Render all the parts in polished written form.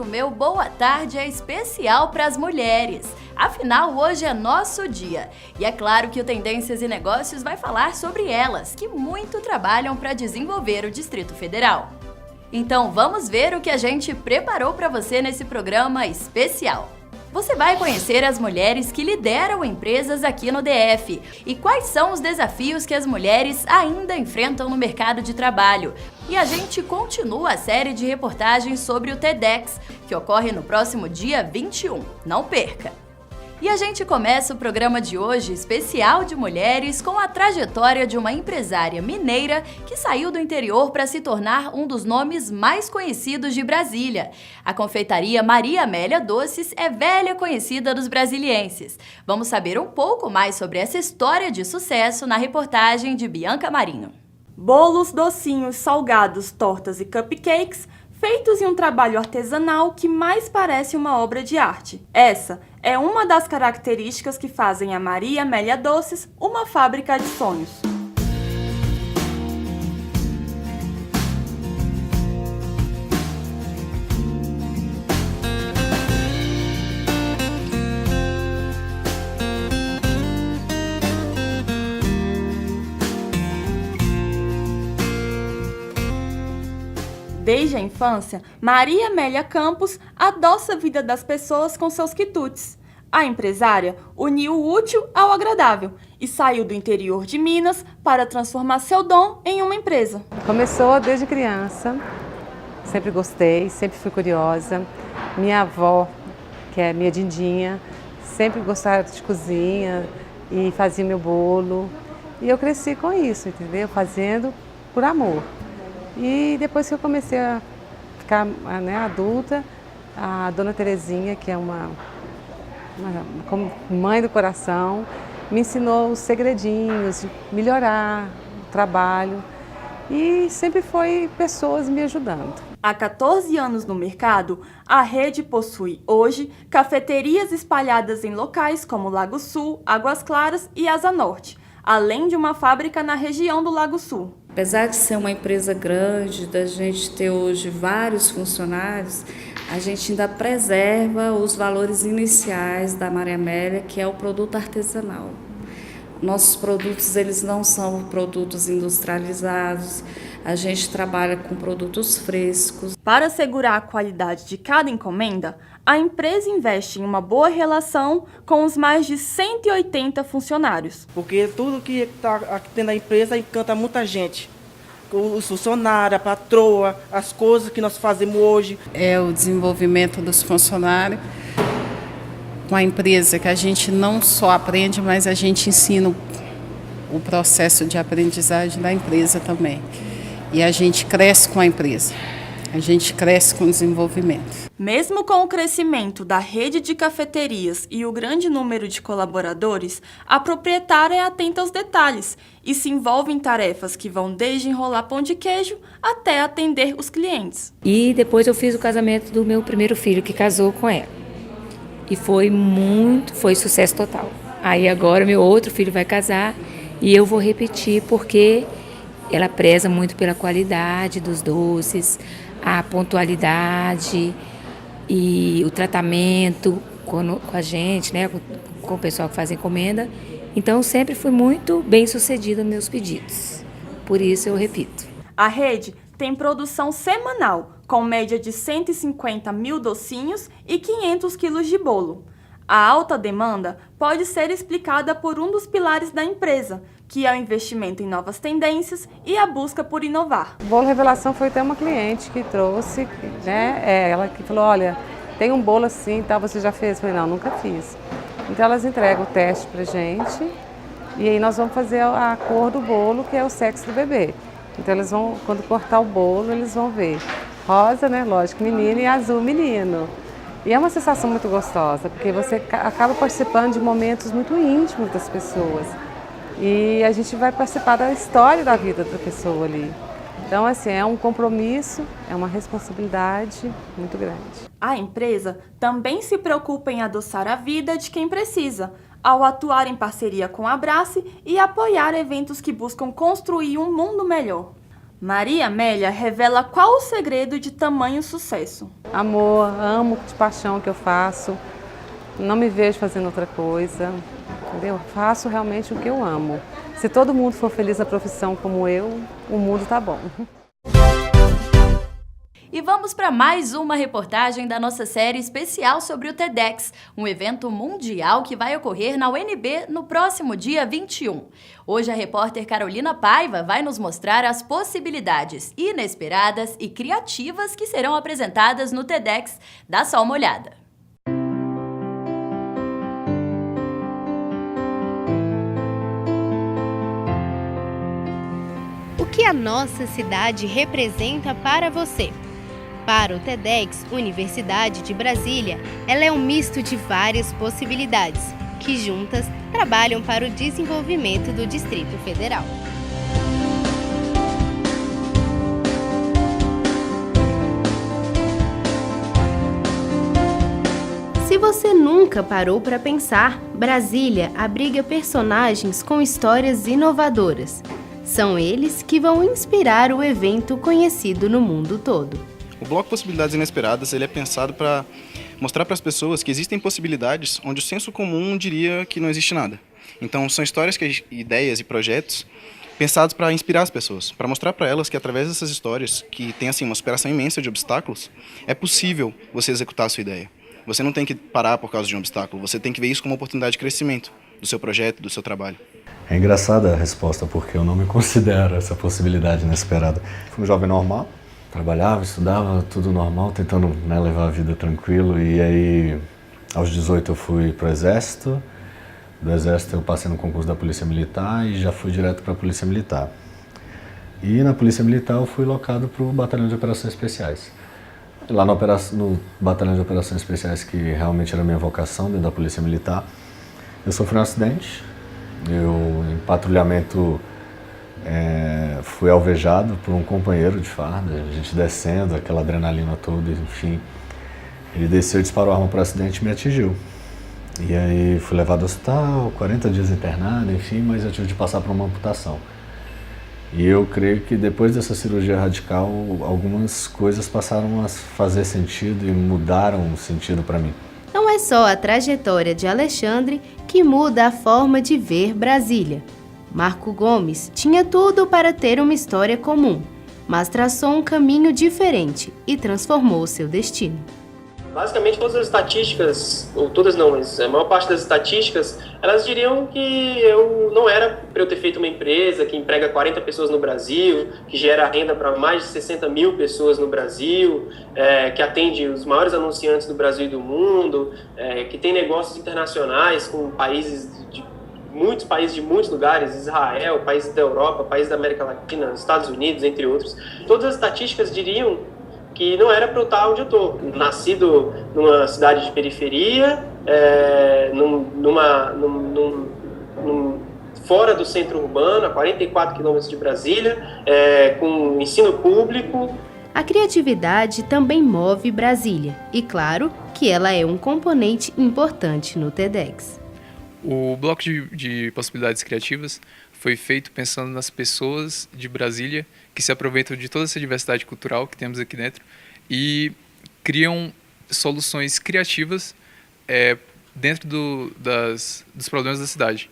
o meu boa tarde é especial para as mulheres. Afinal, hoje é nosso dia. E é claro que o Tendências e Negócios vai falar sobre elas, que muito trabalham para desenvolver o Distrito Federal. Então vamos ver o que a gente preparou para você nesse programa especial. Você vai conhecer as mulheres que lideram empresas aqui no DF e quais são os desafios que as mulheres ainda enfrentam no mercado de trabalho. E a gente continua a série de reportagens sobre o TEDx, que ocorre no próximo dia 21. Não perca! E a gente começa o programa de hoje especial de mulheres com a trajetória de uma empresária mineira que saiu do interior para se tornar um dos nomes mais conhecidos de Brasília. A confeitaria Maria Amélia Doces é velha conhecida dos brasilienses. Vamos saber um pouco mais sobre essa história de sucesso na reportagem de Bianca Marinho. Bolos, docinhos, salgados, tortas e cupcakes feitos em um trabalho artesanal que mais parece uma obra de arte. Essa é uma das características que fazem a Maria Amélia Doces uma fábrica de sonhos. Desde a infância, Maria Amélia Campos adoça a vida das pessoas com seus quitutes. A empresária uniu o útil ao agradável e saiu do interior de Minas para transformar seu dom em uma empresa. Começou desde criança, sempre gostei, sempre fui curiosa. Minha avó, que é minha dindinha, sempre gostava de cozinha e fazia meu bolo. E eu cresci com isso, entendeu? Fazendo por amor. E depois que eu comecei a ficar adulta, a dona Terezinha, que é uma mãe do coração, me ensinou os segredinhos de melhorar o trabalho e sempre foi pessoas me ajudando. Há 14 anos no mercado, a rede possui hoje cafeterias espalhadas em locais como Lago Sul, Águas Claras e Asa Norte, além de uma fábrica na região do Lago Sul. Apesar de ser uma empresa grande, da gente ter hoje vários funcionários, a gente ainda preserva os valores iniciais da Maria Amélia, que é o produto artesanal. Nossos produtos, eles não são produtos industrializados, a gente trabalha com produtos frescos. Para assegurar a qualidade de cada encomenda, a empresa investe em uma boa relação com os mais de 180 funcionários. Porque tudo que está aqui dentro da empresa encanta muita gente. Os funcionários, a patroa, as coisas que nós fazemos hoje. É o desenvolvimento dos funcionários com a empresa, que a gente não só aprende, mas a gente ensina o processo de aprendizagem da empresa também. E a gente cresce com a empresa. A gente cresce com o desenvolvimento. Mesmo com o crescimento da rede de cafeterias e o grande número de colaboradores, a proprietária é atenta aos detalhes e se envolve em tarefas que vão desde enrolar pão de queijo até atender os clientes. E depois eu fiz o casamento do meu primeiro filho, que casou com ela. E foi sucesso total. Aí agora meu outro filho vai casar e eu vou repetir porque ela preza muito pela qualidade dos doces, a pontualidade e o tratamento com a gente, né, com o pessoal que faz encomenda. Então, sempre fui muito bem sucedida nos meus pedidos. Por isso, eu repito. A rede tem produção semanal, com média de 150 mil docinhos e 500 quilos de bolo. A alta demanda pode ser explicada por um dos pilares da empresa, que é o investimento em novas tendências e a busca por inovar. O bolo revelação foi até uma cliente que trouxe, né? Ela que falou, olha, tem um bolo assim e tal, você já fez? Eu falei, não, nunca fiz. Então elas entregam o teste pra gente e aí nós vamos fazer a cor do bolo, que é o sexo do bebê. Então eles vão, quando cortar o bolo, eles vão ver rosa, né, lógico, menino, e azul, menino. E é uma sensação muito gostosa, porque você acaba participando de momentos muito íntimos das pessoas. E a gente vai participar da história da vida da pessoa ali. Então, assim, é um compromisso, é uma responsabilidade muito grande. A empresa também se preocupa em adoçar a vida de quem precisa, ao atuar em parceria com a Abrace e apoiar eventos que buscam construir um mundo melhor. Maria Amélia revela qual o segredo de tamanho sucesso. Amor, amo de paixão o que eu faço, não me vejo fazendo outra coisa, entendeu? Faço realmente o que eu amo. Se todo mundo for feliz na profissão como eu, o mundo tá bom. E vamos para mais uma reportagem da nossa série especial sobre o TEDx, um evento mundial que vai ocorrer na UNB no próximo dia 21. Hoje a repórter Carolina Paiva vai nos mostrar as possibilidades inesperadas e criativas que serão apresentadas no TEDx. Dá só uma olhada. O que a nossa cidade representa para você? Para o TEDx Universidade de Brasília, ela é um misto de várias possibilidades, que juntas trabalham para o desenvolvimento do Distrito Federal. Se você nunca parou para pensar, Brasília abriga personagens com histórias inovadoras. São eles que vão inspirar o evento conhecido no mundo todo. O Bloco Possibilidades Inesperadas ele é pensado para mostrar para as pessoas que existem possibilidades onde o senso comum diria que não existe nada. Então, são histórias, ideias e projetos pensados para inspirar as pessoas, para mostrar para elas que através dessas histórias, que tem assim, uma superação imensa de obstáculos, é possível você executar a sua ideia. Você não tem que parar por causa de um obstáculo, você tem que ver isso como uma oportunidade de crescimento do seu projeto, do seu trabalho. É engraçada a resposta, porque eu não me considero essa possibilidade inesperada. Fui um jovem normal, trabalhava, estudava, tudo normal, tentando levar a vida tranquilo. E aí, aos 18 eu fui para o Exército. Do Exército eu passei no concurso da Polícia Militar e já fui direto para a Polícia Militar. E na Polícia Militar eu fui locado para o Batalhão de Operações Especiais. Lá no Batalhão de Operações Especiais, que realmente era a minha vocação dentro da Polícia Militar, eu sofri um acidente. Eu, em patrulhamento, fui alvejado por um companheiro de farda, a gente descendo, aquela adrenalina toda, enfim. Ele desceu e disparou a arma para o acidente e me atingiu. E aí fui levado ao hospital, 40 dias internado, enfim, mas eu tive de passar por uma amputação. E eu creio que depois dessa cirurgia radical, algumas coisas passaram a fazer sentido e mudaram o sentido para mim. Não é só a trajetória de Alexandre que muda a forma de ver Brasília. Marco Gomes tinha tudo para ter uma história comum, mas traçou um caminho diferente e transformou seu destino. Basicamente todas as estatísticas, ou todas não, mas a maior parte das estatísticas, elas diriam que eu não era para eu ter feito uma empresa que emprega 40 pessoas no Brasil, que gera renda para mais de 60 mil pessoas no Brasil, que atende os maiores anunciantes do Brasil e do mundo, que tem negócios internacionais com muitos países de muitos lugares, Israel, países da Europa, países da América Latina, Estados Unidos, entre outros. Todas as estatísticas diriam que não era para eu estar onde eu estou. Nascido numa cidade de periferia, fora do centro urbano, a 44 quilômetros de Brasília, com ensino público. A criatividade também move Brasília, e claro que ela é um componente importante no TEDx. O Bloco de Possibilidades Criativas foi feito pensando nas pessoas de Brasília que se aproveitam de toda essa diversidade cultural que temos aqui dentro e criam soluções criativas dentro dos problemas da cidade.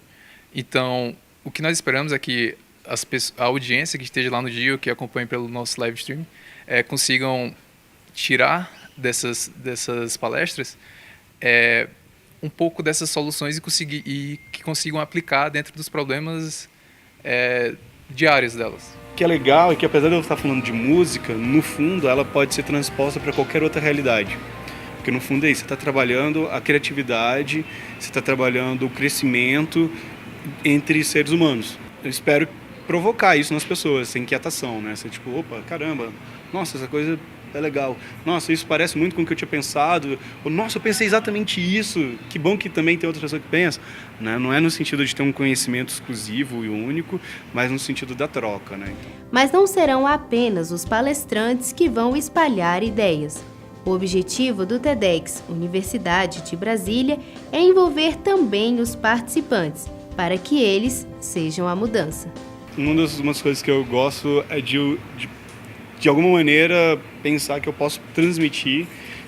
Então, o que nós esperamos é que a audiência que esteja lá no dia ou que acompanhe pelo nosso live stream consigam tirar dessas palestras um pouco dessas soluções e que consigam aplicar dentro dos problemas diários delas. O que é legal é que, apesar de eu estar falando de música, no fundo ela pode ser transposta para qualquer outra realidade. Porque no fundo é isso, você está trabalhando a criatividade, você está trabalhando o crescimento entre seres humanos. Eu espero provocar isso nas pessoas, essa inquietação, né? Você tipo, opa, caramba, nossa, essa coisa é legal. Nossa, isso parece muito com o que eu tinha pensado. Ou, nossa, eu pensei exatamente isso. Que bom que também tem outra pessoa que pensa. Né? Não é no sentido de ter um conhecimento exclusivo e único, mas no sentido da troca. Né? Mas não serão apenas os palestrantes que vão espalhar ideias. O objetivo do TEDx Universidade de Brasília é envolver também os participantes, para que eles sejam a mudança. Umas coisas que eu gosto é de alguma maneira, pensar que eu posso transmitir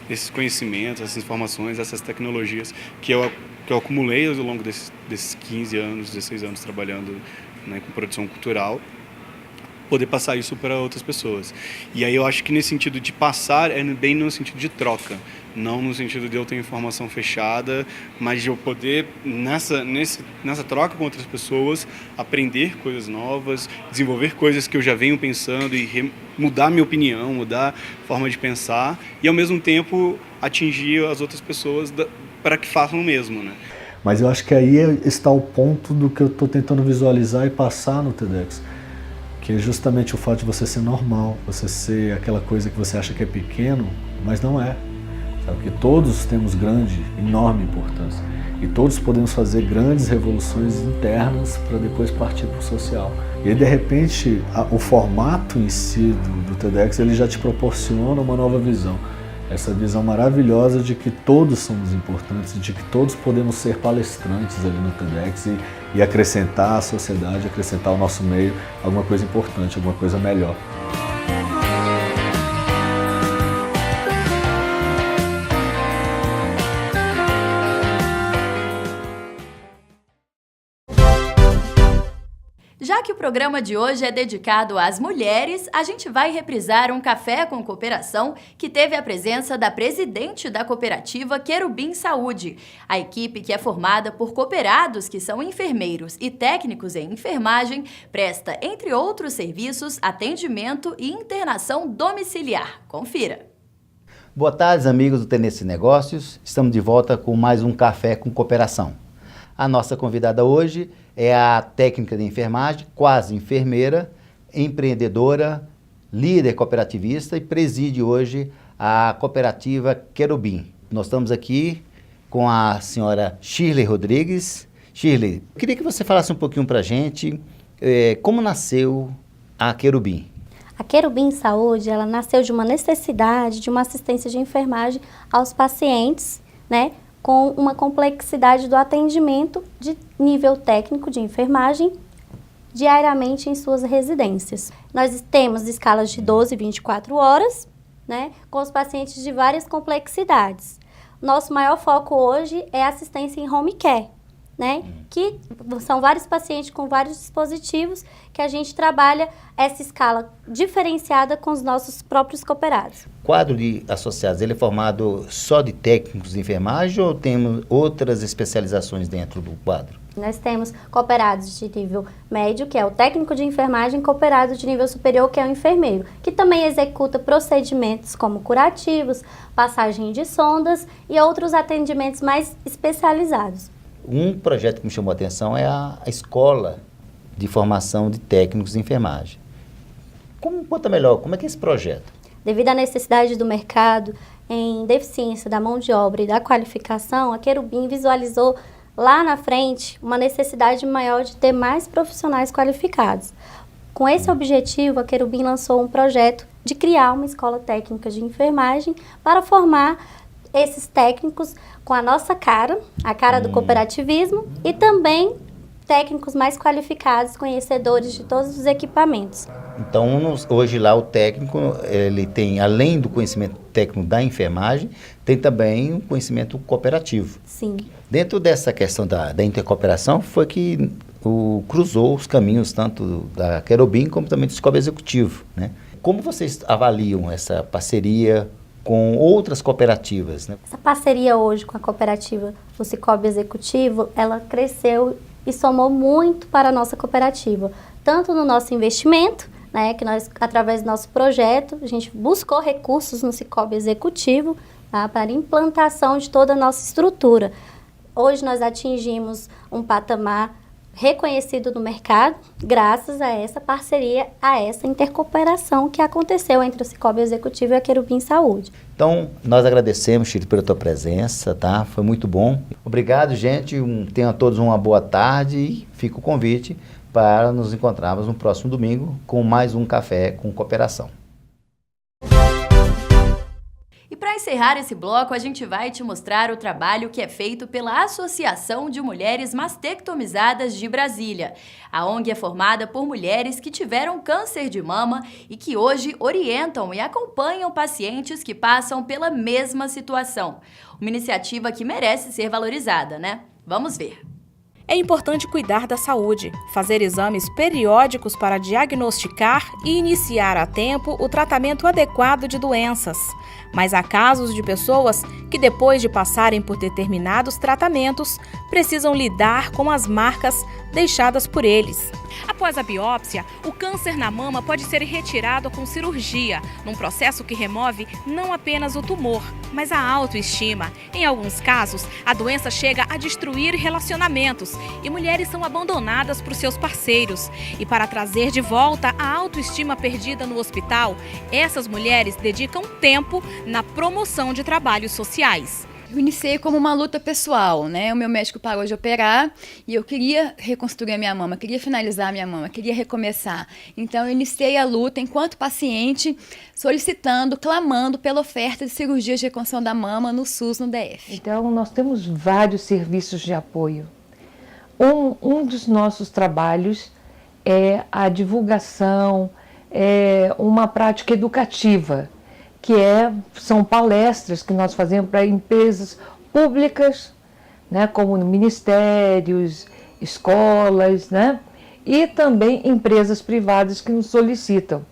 esses conhecimentos, essas informações, essas tecnologias que eu acumulei ao longo desses 15 anos, 16 anos trabalhando, né, com produção cultural, poder passar isso para outras pessoas. E aí eu acho que nesse sentido de passar é bem no sentido de troca, não no sentido de eu ter informação fechada, mas de eu poder, nessa troca com outras pessoas, aprender coisas novas, desenvolver coisas que eu já venho pensando e mudar minha opinião, mudar a forma de pensar e, ao mesmo tempo, atingir as outras pessoas para que façam o mesmo, né? Mas eu acho que aí está o ponto do que eu estou tentando visualizar e passar no TEDx, que é justamente o fato de você ser normal, você ser aquela coisa que você acha que é pequeno, mas não é. Sabe? Que todos temos grande, enorme importância. E todos podemos fazer grandes revoluções internas para depois partir para o social. E aí, de repente, o formato em si do TEDx, ele já te proporciona uma nova visão. Essa visão maravilhosa de que todos somos importantes, de que todos podemos ser palestrantes ali no TEDx e acrescentar à sociedade, acrescentar ao nosso meio alguma coisa importante, alguma coisa melhor. Já que o programa de hoje é dedicado às mulheres, a gente vai reprisar um Café com Cooperação que teve a presença da presidente da cooperativa Querubim Saúde. A equipe, que é formada por cooperados que são enfermeiros e técnicos em enfermagem, presta, entre outros serviços, atendimento e internação domiciliar. Confira. Boa tarde, amigos do Tenência Negócios. Estamos de volta com mais um Café com Cooperação. A nossa convidada hoje é a técnica de enfermagem, quase enfermeira, empreendedora, líder cooperativista e preside hoje a cooperativa Querubim. Nós estamos aqui com a senhora Shirley Rodrigues. Shirley, eu queria que você falasse um pouquinho para a gente como nasceu a Querubim. A Querubim Saúde, ela nasceu de uma necessidade de uma assistência de enfermagem aos pacientes, né, com uma complexidade do atendimento de nível técnico de enfermagem diariamente em suas residências. Nós temos escalas de 12 e 24 horas, né, com os pacientes de várias complexidades. Nosso maior foco hoje é a assistência em home care, né, que são vários pacientes com vários dispositivos que a gente trabalha essa escala diferenciada com os nossos próprios cooperados. O quadro de associados, ele é formado só de técnicos de enfermagem ou temos outras especializações dentro do quadro? Nós temos cooperados de nível médio, que é o técnico de enfermagem, e cooperado de nível superior, que é o enfermeiro, que também executa procedimentos como curativos, passagem de sondas e outros atendimentos mais especializados. Um projeto que me chamou a atenção é a escola de formação de técnicos de enfermagem. Conta melhor, como é que é esse projeto? Devido à necessidade do mercado em deficiência da mão de obra e da qualificação, a Querubim visualizou lá na frente uma necessidade maior de ter mais profissionais qualificados. Com esse objetivo, a Querubim lançou um projeto de criar uma escola técnica de enfermagem para formar esses técnicos com a nossa cara, a cara do cooperativismo, e também técnicos mais qualificados, conhecedores de todos os equipamentos. Então, hoje lá o técnico, ele tem, além do conhecimento técnico da enfermagem, tem também um conhecimento cooperativo. Sim. Dentro dessa questão da intercooperação, foi que cruzou os caminhos tanto da Querubim como também do Cicobi Executivo, né? Como vocês avaliam essa parceria com outras cooperativas, né? Essa parceria hoje com a cooperativa do Cicobi Executivo, ela cresceu e somou muito para a nossa cooperativa, tanto no nosso investimento, né, que nós, através do nosso projeto, a gente buscou recursos no Cicobi Executivo, tá, para a implantação de toda a nossa estrutura. Hoje nós atingimos um patamar reconhecido no mercado, graças a essa parceria, a essa intercooperação que aconteceu entre o Cicobi Executivo e a Querubim Saúde. Então, nós agradecemos, Shirley, pela tua presença, tá? Foi muito bom. Obrigado, gente. Tenham a todos uma boa tarde e fica o convite para nos encontrarmos no próximo domingo com mais um Café com Cooperação. E para encerrar esse bloco, a gente vai te mostrar o trabalho que é feito pela Associação de Mulheres Mastectomizadas de Brasília. A ONG é formada por mulheres que tiveram câncer de mama e que hoje orientam e acompanham pacientes que passam pela mesma situação. Uma iniciativa que merece ser valorizada, né? Vamos ver. É importante cuidar da saúde, fazer exames periódicos para diagnosticar e iniciar a tempo o tratamento adequado de doenças. Mas há casos de pessoas que, depois de passarem por determinados tratamentos, precisam lidar com as marcas deixadas por eles. Após a biópsia, o câncer na mama pode ser retirado com cirurgia, num processo que remove não apenas o tumor, mas a autoestima. Em alguns casos, a doença chega a destruir relacionamentos e mulheres são abandonadas por seus parceiros. E para trazer de volta a autoestima perdida no hospital, essas mulheres dedicam tempo na promoção de trabalhos sociais. Eu iniciei como uma luta pessoal, né? O meu médico parou de operar e eu queria reconstruir a minha mama, queria finalizar a minha mama, queria recomeçar. Então eu iniciei a luta enquanto paciente, solicitando, clamando pela oferta de cirurgias de reconstrução da mama no SUS, no DF. Então nós temos vários serviços de apoio. Um dos nossos trabalhos é a divulgação, é uma prática educativa, que são palestras que nós fazemos para empresas públicas, né, como ministérios, escolas, né, e também empresas privadas que nos solicitam.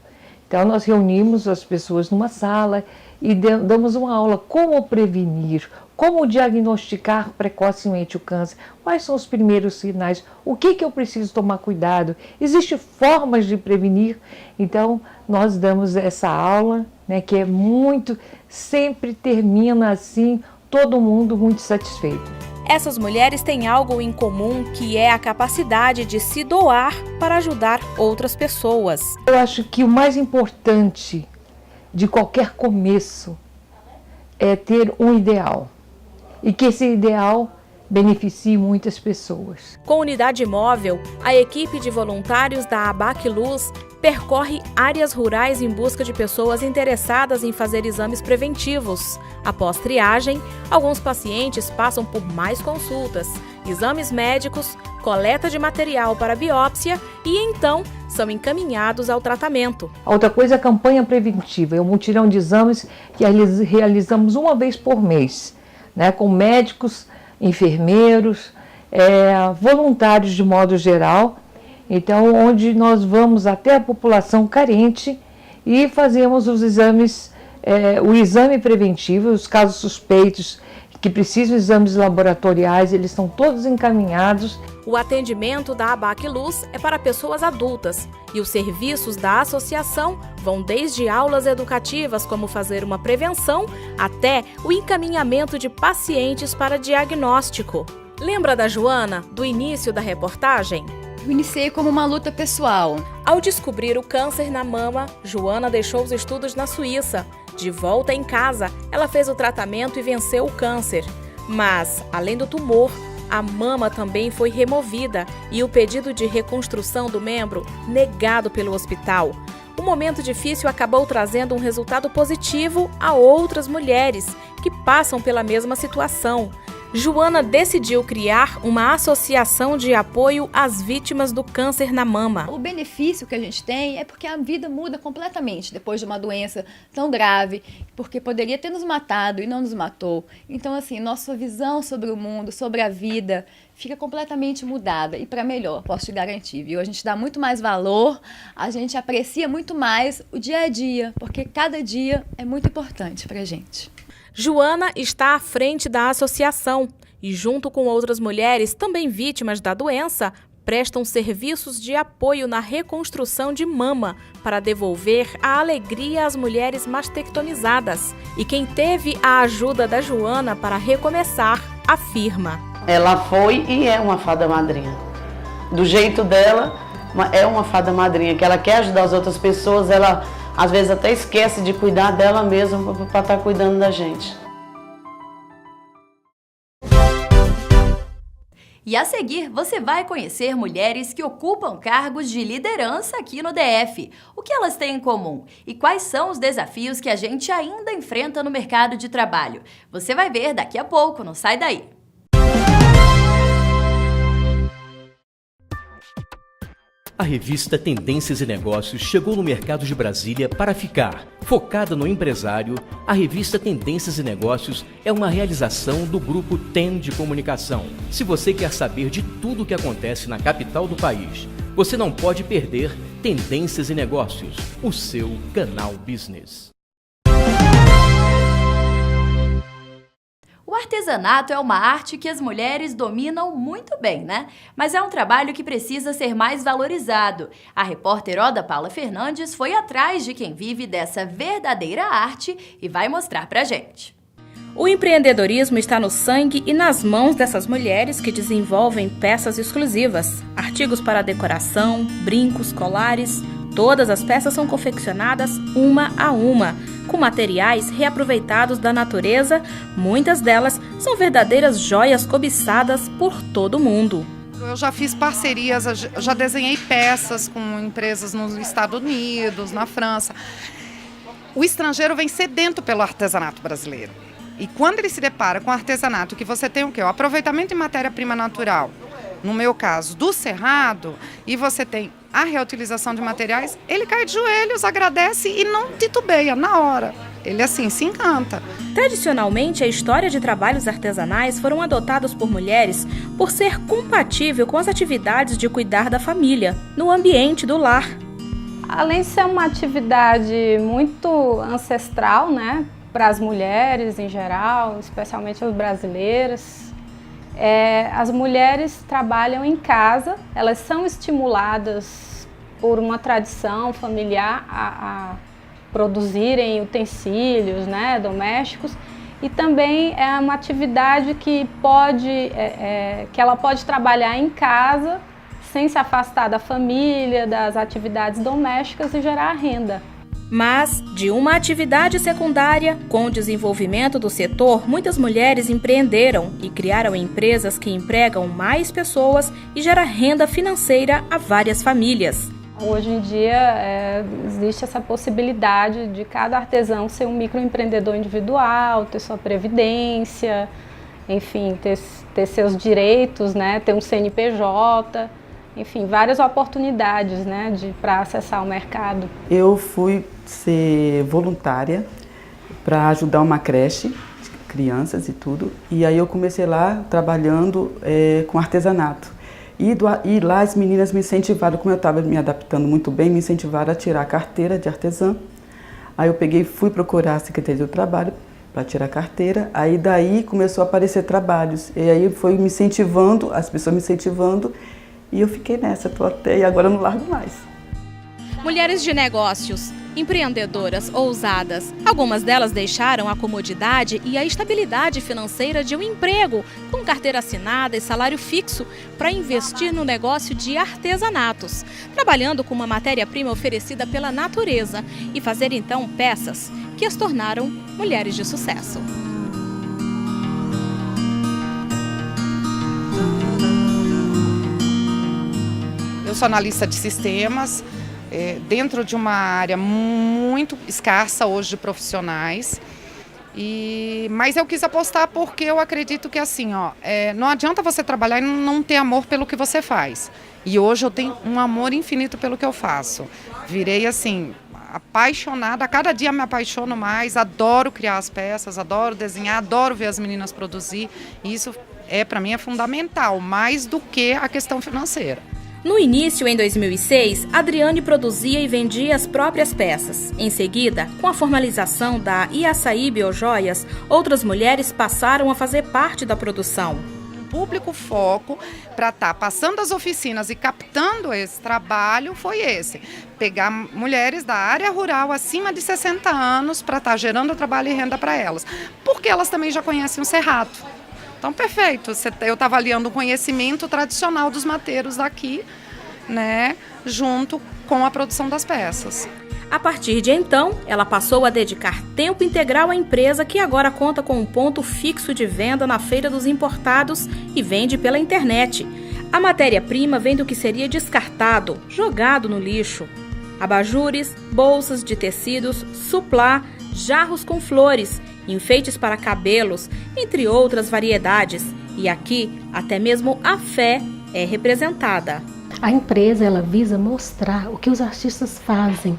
Então nós reunimos as pessoas numa sala e damos uma aula como prevenir, como diagnosticar precocemente o câncer, quais são os primeiros sinais, o que eu preciso tomar cuidado, existem formas de prevenir. Então nós damos essa aula, né, que é muito, sempre termina assim, todo mundo muito satisfeito. Essas mulheres têm algo em comum, que é a capacidade de se doar para ajudar outras pessoas. Eu acho que o mais importante de qualquer começo é ter um ideal e que esse ideal beneficie muitas pessoas. Com unidade móvel, a equipe de voluntários da ABAC Luz percorre áreas rurais em busca de pessoas interessadas em fazer exames preventivos. Após triagem, alguns pacientes passam por mais consultas, exames médicos, coleta de material para biópsia e então são encaminhados ao tratamento. A outra coisa é a campanha preventiva, é um mutirão de exames que realizamos uma vez por mês, né, com médicos, enfermeiros, voluntários de modo geral. Então, onde nós vamos até a população carente e fazemos os exames, o exame preventivo, os casos suspeitos que precisam de exames laboratoriais, eles estão todos encaminhados. O atendimento da ABAC Luz é para pessoas adultas e os serviços da associação vão desde aulas educativas, como fazer uma prevenção, até o encaminhamento de pacientes para diagnóstico. Lembra da Joana, do início da reportagem? Eu iniciei como uma luta pessoal. Ao descobrir o câncer na mama, Joana deixou os estudos na Suíça. De volta em casa, ela fez o tratamento e venceu o câncer. Mas, além do tumor, a mama também foi removida e o pedido de reconstrução do membro negado pelo hospital. O momento difícil acabou trazendo um resultado positivo a outras mulheres que passam pela mesma situação. Joana decidiu criar uma associação de apoio às vítimas do câncer na mama. O benefício que a gente tem é porque a vida muda completamente depois de uma doença tão grave, porque poderia ter nos matado e não nos matou. Então, assim, nossa visão sobre o mundo, sobre a vida, fica completamente mudada e para melhor, posso te garantir, viu? A gente dá muito mais valor, a gente aprecia muito mais o dia a dia, porque cada dia é muito importante pra gente. Joana está à frente da associação e, junto com outras mulheres também vítimas da doença, prestam serviços de apoio na reconstrução de mama para devolver a alegria às mulheres mastectomizadas. E quem teve a ajuda da Joana para recomeçar, afirma: ela foi e é uma fada madrinha. Do jeito dela, é uma fada madrinha, que ela quer ajudar as outras pessoas, ela às vezes até esquece de cuidar dela mesma para estar cuidando da gente. E a seguir, você vai conhecer mulheres que ocupam cargos de liderança aqui no DF. O que elas têm em comum? E quais são os desafios que a gente ainda enfrenta no mercado de trabalho? Você vai ver daqui a pouco, não sai daí! A revista Tendências e Negócios chegou no mercado de Brasília para ficar. Focada no empresário, a revista Tendências e Negócios é uma realização do grupo TEM de Comunicação. Se você quer saber de tudo o que acontece na capital do país, você não pode perder Tendências e Negócios, o seu canal business. O artesanato é uma arte que as mulheres dominam muito bem, né? Mas é um trabalho que precisa ser mais valorizado. A repórter Oda Paula Fernandes foi atrás de quem vive dessa verdadeira arte e vai mostrar pra gente. O empreendedorismo está no sangue e nas mãos dessas mulheres que desenvolvem peças exclusivas, artigos para decoração, brincos, colares. Todas as peças são confeccionadas uma a uma, com materiais reaproveitados da natureza. Muitas delas são verdadeiras joias cobiçadas por todo mundo. Eu já fiz parcerias, já desenhei peças com empresas nos Estados Unidos, na França. O estrangeiro vem sedento pelo artesanato brasileiro. E quando ele se depara com artesanato, que você tem o quê? O aproveitamento de matéria-prima natural, no meu caso, do cerrado, e você tem a reutilização de materiais, ele cai de joelhos, agradece e não titubeia na hora. Ele assim se encanta. Tradicionalmente, a história de trabalhos artesanais foram adotados por mulheres por ser compatível com as atividades de cuidar da família, no ambiente do lar. Além de ser uma atividade muito ancestral, né, para as mulheres em geral, especialmente as brasileiras, as mulheres trabalham em casa, elas são estimuladas por uma tradição familiar a produzirem utensílios, né, domésticos, e também é uma atividade que ela pode trabalhar em casa sem se afastar da família, das atividades domésticas e gerar renda. Mas, de uma atividade secundária, com o desenvolvimento do setor, muitas mulheres empreenderam e criaram empresas que empregam mais pessoas e geram renda financeira a várias famílias. Hoje em dia existe essa possibilidade de cada artesão ser um microempreendedor individual, ter sua previdência, enfim, ter seus direitos, né, ter um CNPJ. Enfim, várias oportunidades, né, para acessar o mercado. Eu fui ser voluntária para ajudar uma creche de crianças e tudo. E aí eu comecei lá trabalhando com artesanato. E lá as meninas me incentivaram, como eu estava me adaptando muito bem, me incentivaram a tirar a carteira de artesã. Aí eu fui procurar a Secretaria do Trabalho para tirar a carteira. Aí daí começou a aparecer trabalhos. E aí foi me incentivando, as pessoas me incentivando. E eu fiquei nessa, tô até e agora eu não largo mais. Mulheres de negócios, empreendedoras, ousadas. Algumas delas deixaram a comodidade e a estabilidade financeira de um emprego, com carteira assinada e salário fixo, para investir no negócio de artesanatos, trabalhando com uma matéria-prima oferecida pela natureza e fazer então peças que as tornaram mulheres de sucesso. Eu sou analista de sistemas, dentro de uma área muito escassa hoje de profissionais, mas eu quis apostar porque eu acredito que assim, não adianta você trabalhar e não ter amor pelo que você faz. E hoje eu tenho um amor infinito pelo que eu faço. Virei assim, apaixonada, a cada dia me apaixono mais, adoro criar as peças, adoro desenhar, adoro ver as meninas produzir. E isso para mim é fundamental, mais do que a questão financeira. No início, em 2006, Adriane produzia e vendia as próprias peças. Em seguida, com a formalização da Iaçaí Biojoias, outras mulheres passaram a fazer parte da produção. O público foco para estar passando as oficinas e captando esse trabalho foi esse. Pegar mulheres da área rural acima de 60 anos para estar gerando trabalho e renda para elas. Porque elas também já conhecem o cerrado. Então, perfeito. Eu estava aliando o conhecimento tradicional dos mateiros daqui, né, junto com a produção das peças. A partir de então, ela passou a dedicar tempo integral à empresa, que agora conta com um ponto fixo de venda na Feira dos Importados e vende pela internet. A matéria-prima vem do que seria descartado, jogado no lixo. Abajures, bolsas de tecidos, suplá, jarros com flores, enfeites para cabelos, entre outras variedades. E aqui, até mesmo a fé é representada. A empresa, ela visa mostrar o que os artistas fazem,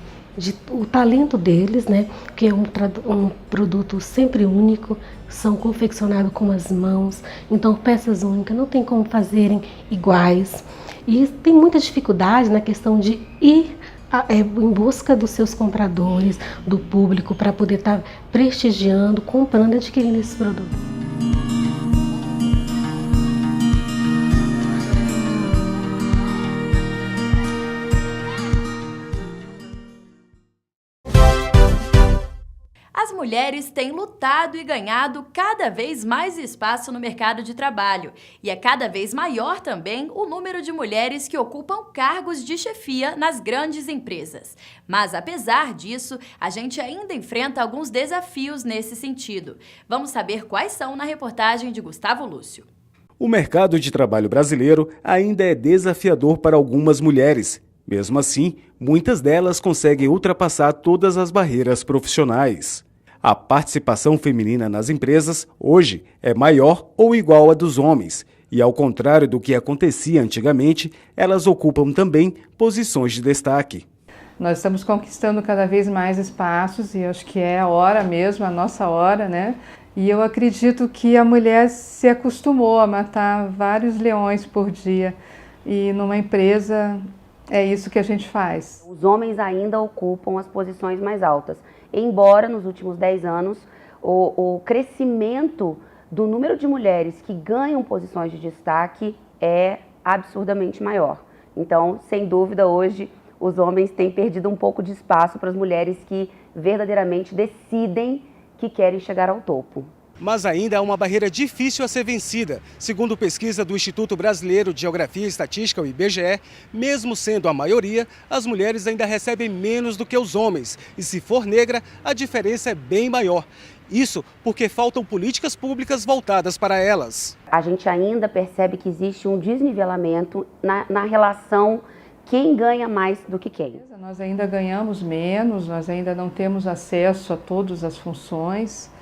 o talento deles, né? Que é um produto sempre único, são confeccionados com as mãos, então peças únicas, não tem como fazerem iguais. E tem muita dificuldade na questão de ir em busca dos seus compradores, do público, para poder estar prestigiando, comprando e adquirindo esses produtos. As mulheres têm lutado e ganhado cada vez mais espaço no mercado de trabalho. E é cada vez maior também o número de mulheres que ocupam cargos de chefia nas grandes empresas. Mas, apesar disso, a gente ainda enfrenta alguns desafios nesse sentido. Vamos saber quais são na reportagem de Gustavo Lúcio. O mercado de trabalho brasileiro ainda é desafiador para algumas mulheres. Mesmo assim, muitas delas conseguem ultrapassar todas as barreiras profissionais. A participação feminina nas empresas, hoje, é maior ou igual à dos homens. E, ao contrário do que acontecia antigamente, elas ocupam também posições de destaque. Nós estamos conquistando cada vez mais espaços e acho que é a hora mesmo, a nossa hora, né? E eu acredito que a mulher se acostumou a matar vários leões por dia. E numa empresa é isso que a gente faz. Os homens ainda ocupam as posições mais altas. Embora nos últimos 10 anos o crescimento do número de mulheres que ganham posições de destaque é absurdamente maior. Então, sem dúvida, hoje os homens têm perdido um pouco de espaço para as mulheres que verdadeiramente decidem que querem chegar ao topo. Mas ainda há uma barreira difícil a ser vencida. Segundo pesquisa do Instituto Brasileiro de Geografia e Estatística, o IBGE, mesmo sendo a maioria, as mulheres ainda recebem menos do que os homens. E se for negra, a diferença é bem maior. Isso porque faltam políticas públicas voltadas para elas. A gente ainda percebe que existe um desnivelamento na relação quem ganha mais do que quem. Nós ainda ganhamos menos, nós ainda não temos acesso a todas as funções.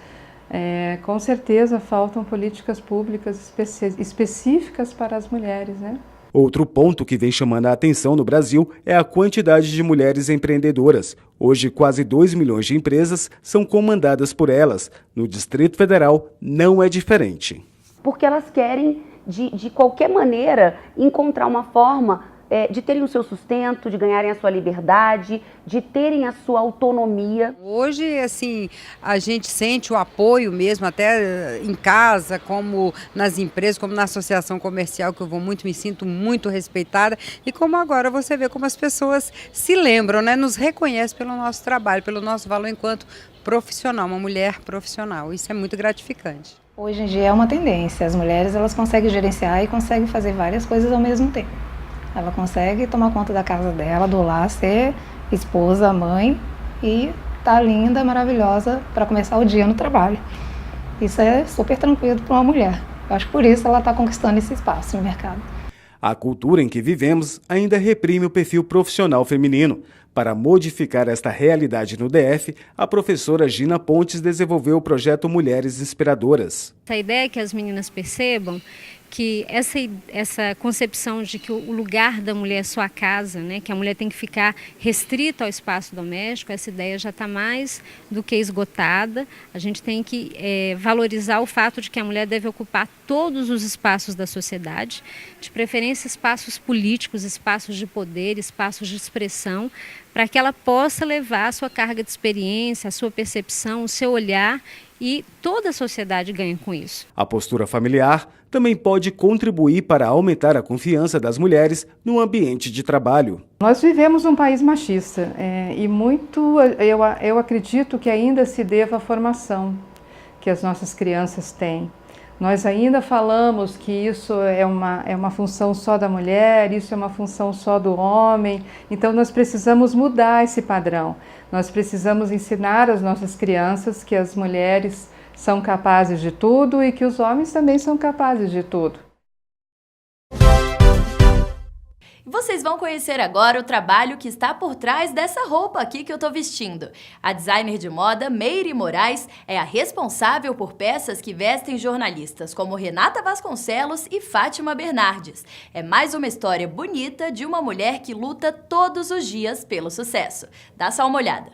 Com certeza faltam políticas públicas específicas para as mulheres, né? Outro ponto que vem chamando a atenção no Brasil é a quantidade de mulheres empreendedoras. Hoje, quase 2 milhões de empresas são comandadas por elas. No Distrito Federal, não é diferente. Porque elas querem, de qualquer maneira, encontrar uma forma de terem o seu sustento, de ganharem a sua liberdade, de terem a sua autonomia. Hoje, assim, a gente sente o apoio mesmo, até em casa, como nas empresas, como na associação comercial, que eu vou muito, me sinto muito respeitada. E como agora você vê como as pessoas se lembram, né? Nos reconhecem pelo nosso trabalho, pelo nosso valor enquanto profissional, uma mulher profissional. Isso é muito gratificante. Hoje em dia é uma tendência. As mulheres, elas conseguem gerenciar e conseguem fazer várias coisas ao mesmo tempo. Ela consegue tomar conta da casa dela, do lar, ser esposa, mãe e tá linda, maravilhosa para começar o dia no trabalho. Isso é super tranquilo para uma mulher. Eu acho que por isso ela está conquistando esse espaço no mercado. A cultura em que vivemos ainda reprime o perfil profissional feminino. Para modificar esta realidade no DF, a professora Gina Pontes desenvolveu o projeto Mulheres Inspiradoras. A ideia é que as meninas percebam que essa concepção de que o lugar da mulher é sua casa, né, que a mulher tem que ficar restrita ao espaço doméstico, essa ideia já está mais do que esgotada. A gente tem que valorizar o fato de que a mulher deve ocupar todos os espaços da sociedade, de preferência espaços políticos, espaços de poder, espaços de expressão, para que ela possa levar a sua carga de experiência, a sua percepção, o seu olhar, e toda a sociedade ganha com isso. A postura familiar também pode contribuir para aumentar a confiança das mulheres no ambiente de trabalho. Nós vivemos um país machista e muito, eu acredito que ainda se deva à formação que as nossas crianças têm. Nós ainda falamos que isso é uma função só da mulher, isso é uma função só do homem. Então nós precisamos mudar esse padrão. Nós precisamos ensinar às nossas crianças que as mulheres são capazes de tudo e que os homens também são capazes de tudo. Vocês vão conhecer agora o trabalho que está por trás dessa roupa aqui que eu tô vestindo. A designer de moda Meire Moraes é a responsável por peças que vestem jornalistas como Renata Vasconcelos e Fátima Bernardes. É mais uma história bonita de uma mulher que luta todos os dias pelo sucesso. Dá só uma olhada.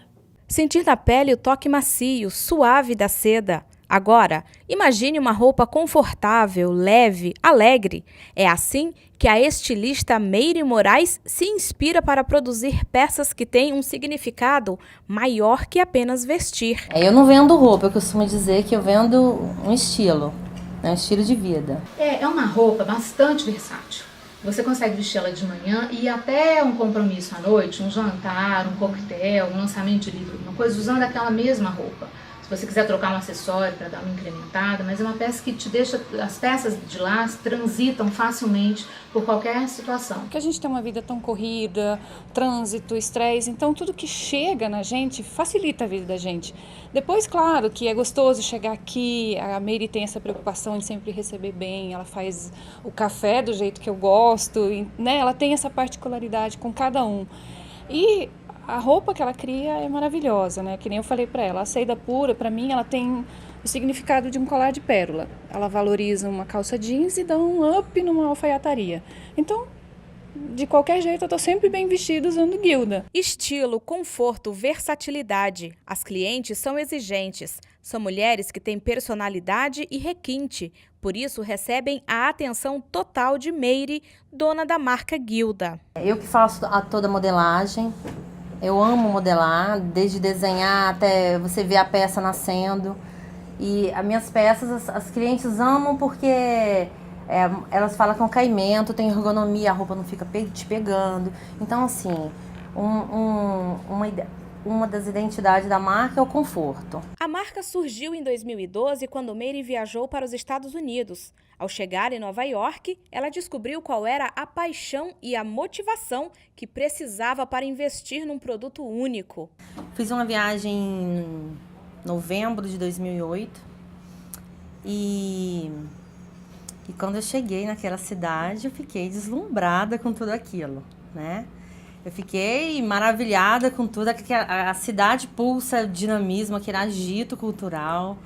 Sentir na pele o toque macio, suave da seda. Agora, imagine uma roupa confortável, leve, alegre. É assim que a estilista Meire Moraes se inspira para produzir peças que têm um significado maior que apenas vestir. Eu não vendo roupa, eu costumo dizer que eu vendo um estilo, um estilo de vida. É uma roupa bastante versátil. Você consegue vestir ela de manhã e até um compromisso à noite, um jantar, um coquetel, um lançamento de livro, uma coisa, usando aquela mesma roupa. Se você quiser trocar um acessório para dar uma incrementada, mas é uma peça que te deixa, as peças de lá transitam facilmente por qualquer situação. Porque a gente tem uma vida tão corrida, trânsito, estresse, então tudo que chega na gente facilita a vida da gente. Depois, claro, que é gostoso chegar aqui, a Meire tem essa preocupação de sempre receber bem, ela faz o café do jeito que eu gosto, né? Ela tem essa particularidade com cada um. E a roupa que ela cria é maravilhosa, né? Que nem eu falei para ela, a seda pura, para mim, ela tem o significado de um colar de pérola. Ela valoriza uma calça jeans e dá um up numa alfaiataria. Então, de qualquer jeito, eu tô sempre bem vestida usando guilda. Estilo, conforto, versatilidade. As clientes são exigentes. São mulheres que têm personalidade e requinte. Por isso, recebem a atenção total de Meire, dona da marca Guilda. Eu que faço toda a modelagem. Eu amo modelar, desde desenhar até você ver a peça nascendo. E as minhas peças, as clientes amam porque elas falam que é um caimento, tem ergonomia, a roupa não fica te pegando. Então, assim, uma das identidades da marca é o conforto. A marca surgiu em 2012, quando Meire viajou para os Estados Unidos. Ao chegar em Nova York, ela descobriu qual era a paixão e a motivação que precisava para investir num produto único. Fiz uma viagem em novembro de 2008 e quando eu cheguei naquela cidade, eu fiquei deslumbrada com tudo aquilo, né? Eu fiquei maravilhada com tudo, a cidade pulsa dinamismo, aquele agito cultural,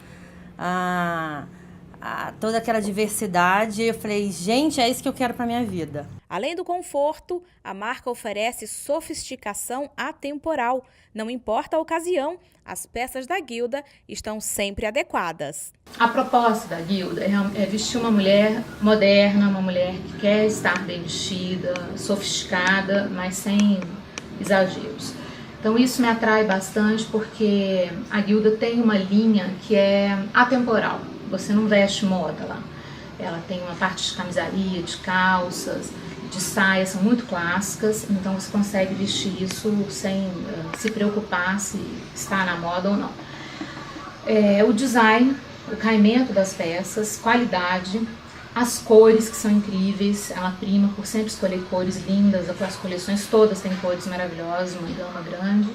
toda aquela diversidade. Eu falei, gente, é isso que eu quero para minha vida. Além do conforto, a marca oferece sofisticação atemporal. Não importa a ocasião, as peças da Guilda estão sempre adequadas. A proposta da Guilda é vestir uma mulher moderna, uma mulher que quer estar bem vestida, sofisticada, mas sem exageros. Então isso me atrai bastante porque a Guilda tem uma linha que é atemporal. Você não veste moda lá. Ela tem uma parte de camisaria, de calças, de saias, são muito clássicas, então você consegue vestir isso sem se preocupar se está na moda ou não. O design, o caimento das peças, qualidade, as cores que são incríveis, ela prima por sempre escolher cores lindas, as coleções todas têm cores maravilhosas, uma gama grande.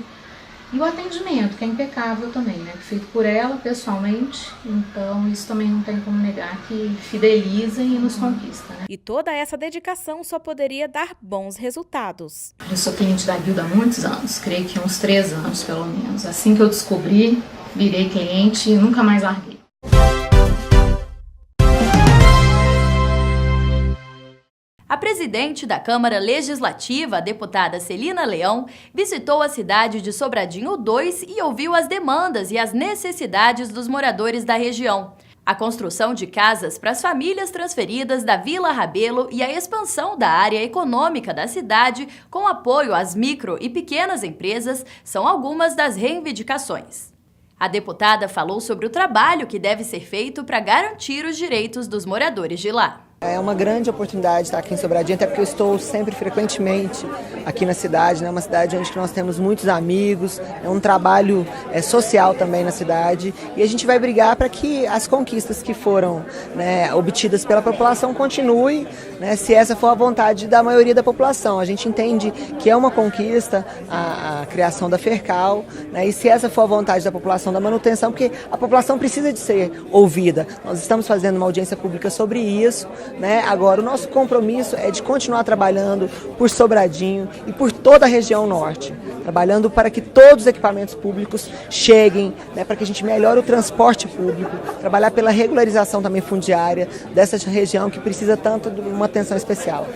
E o atendimento, que é impecável também, né? Feito por ela, pessoalmente, então isso também não tem como negar que fidelizem e nos conquista, né? E toda essa dedicação só poderia dar bons resultados. Eu sou cliente da Guilda há muitos anos, creio que uns 3 anos pelo menos. Assim que eu descobri, virei cliente e nunca mais larguei. A presidente da Câmara Legislativa, a deputada Celina Leão, visitou a cidade de Sobradinho 2 e ouviu as demandas e as necessidades dos moradores da região. A construção de casas para as famílias transferidas da Vila Rabelo e a expansão da área econômica da cidade com apoio às micro e pequenas empresas são algumas das reivindicações. A deputada falou sobre o trabalho que deve ser feito para garantir os direitos dos moradores de lá. É uma grande oportunidade estar aqui em Sobradinho, até porque eu estou sempre frequentemente aqui na cidade, né? Uma cidade onde nós temos muitos amigos, é um trabalho social também na cidade, e a gente vai brigar para que as conquistas que foram, né, obtidas pela população continuem, né, se essa for a vontade da maioria da população. A gente entende que é uma conquista a criação da Fercal, né, e se essa for a vontade da população, da manutenção, porque a população precisa de ser ouvida. Nós estamos fazendo uma audiência pública sobre isso, né? Agora, o nosso compromisso é de continuar trabalhando por Sobradinho e por toda a região norte, trabalhando para que todos os equipamentos públicos cheguem, né, para que a gente melhore o transporte público, trabalhar pela regularização também fundiária dessa região que precisa tanto de uma atenção especial.